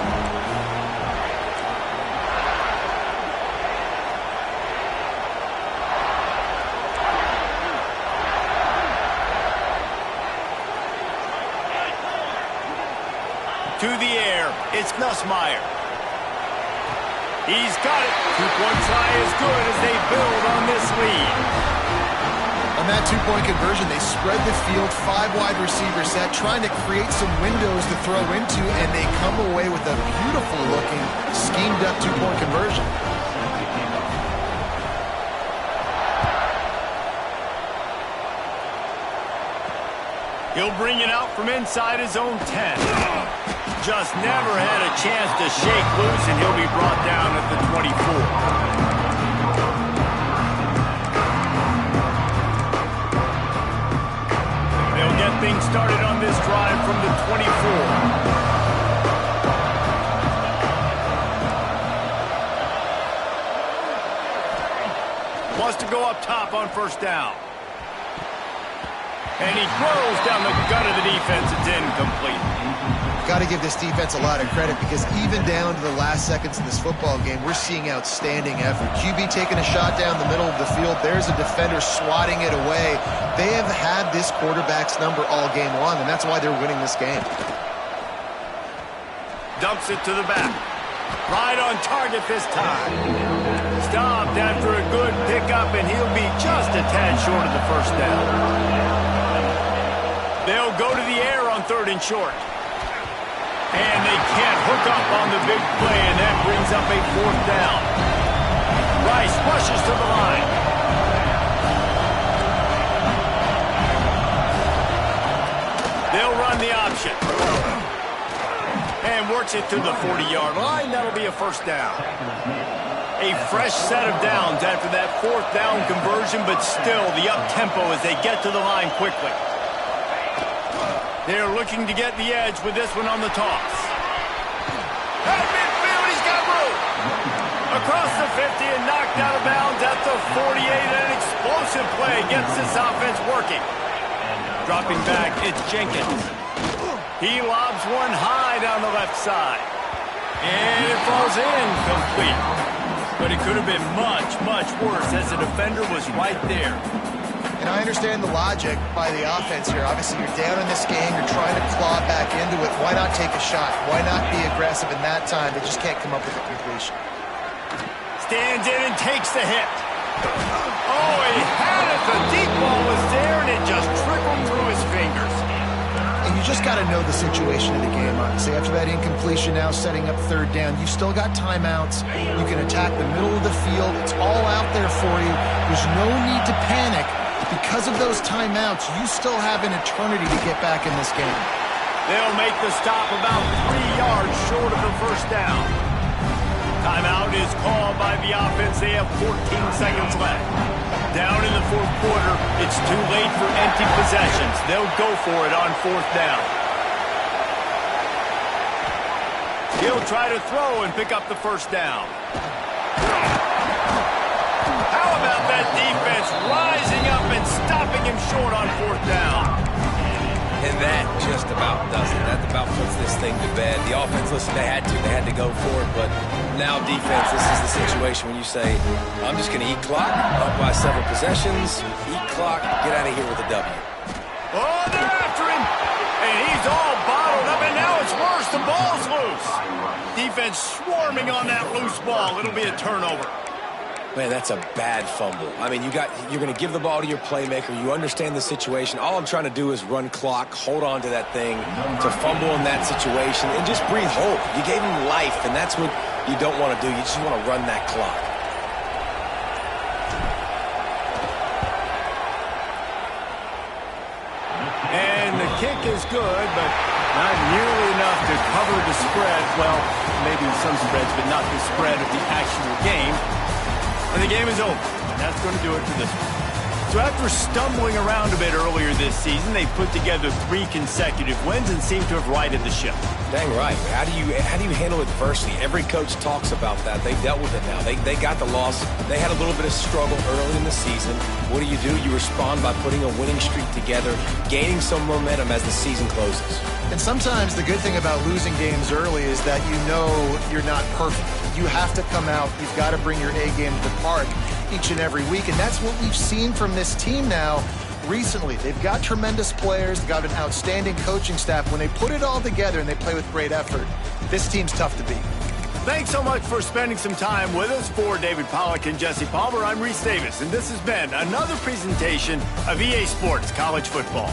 To the air, it's Nussmeier. He's got it. 2-point try is good as they build on this lead. On that two-point conversion, they spread the field, 5 wide receiver set, trying to create some windows to throw into, and they come away with a beautiful-looking, schemed-up two-point conversion. He'll bring it out from inside his own 10. Just never had a chance to shake loose, and he'll be brought down at the 24. Things started on this drive from the 24. Wants to go up top on first down. And he throws down the gut of the defense. It's incomplete. Got to give this defense a lot of credit because even down to the last seconds of this football game, we're seeing outstanding effort. QB taking a shot down the middle of the field. There's a defender swatting it away. They have had this quarterback's number all game long, and that's why they're winning this game. Dumps it to the back. Right on target this time. Stopped after a good pickup, and he'll be just a tad short of the first down. They'll go to the air on 3rd and short. And they can't hook up on the big play, and that brings up a 4th down. Rice rushes to the line. They'll run the option. And works it to the 40-yard line. That'll be a first down. A fresh set of downs after that 4th down conversion, but still the up-tempo as they get to the line quickly. They're looking to get the edge with this one on the toss. At midfield, he's got room. Across the 50 and knocked out of bounds at the 48. An explosive play gets this offense working. Dropping back, it's Jenkins. He lobs one high down the left side. And it falls in complete. But it could have been much, much worse as the defender was right there. And I understand the logic by the offense here. Obviously, you're down in this game. You're trying to claw back into it. Why not take a shot? Why not be aggressive in that time? They just can't come up with a completion. Stands in and takes the hit. Oh, he had it. The deep ball was there, and it just trickled through his fingers. And you just got to know the situation of the game, honestly. After that incompletion, now setting up 3rd down, you still got timeouts. You can attack the middle of the field. It's all out there for you. There's no need to panic. Because of those timeouts, you still have an eternity to get back in this game. They'll make the stop about 3 yards short of the first down. Timeout is called by the offense. They have 14 seconds left. Down in the 4th quarter, it's too late for empty possessions. They'll go for it on 4th down. He'll try to throw and pick up the first down. How about that defense rising up and stopping him short on 4th down? And that just about does it. That about puts this thing to bed. The offense, listen, they had to go for it, but now defense, this is the situation when you say, I'm just going to eat clock, up by several possessions, eat clock, get out of here with a W. Oh, they're after him, and he's all bottled up, and now it's worse. The ball's loose. Defense swarming on that loose ball. It'll be a turnover. Man, that's a bad fumble. I mean, you're going to give the ball to your playmaker. You understand the situation. All I'm trying to do is run clock, hold on to that thing, to fumble in that situation, and just breathe hope. You gave him life, and that's what you don't want to do. You just want to run that clock. And the kick is good, but not nearly enough to cover the spread. Well, maybe some spreads, but not the spread of the actual game. And the game is over. That's going to do it for this one. So after stumbling around a bit earlier this season, they put together 3 consecutive wins and seem to have righted the ship. Dang right. How do you handle adversity? Every coach talks about that. They dealt with it now. They got the loss. They had a little bit of struggle early in the season. What do? You respond by putting a winning streak together, gaining some momentum as the season closes. And sometimes the good thing about losing games early is that you know you're not perfect. You have to come out. You've got to bring your A game to the park each and every week. And that's what we've seen from this team now recently. They've got tremendous players. They've got an outstanding coaching staff. When they put it all together and they play with great effort, this team's tough to beat. Thanks so much for spending some time with us. For David Pollack and Jesse Palmer, I'm Reese Davis, and this has been another presentation of EA Sports College Football.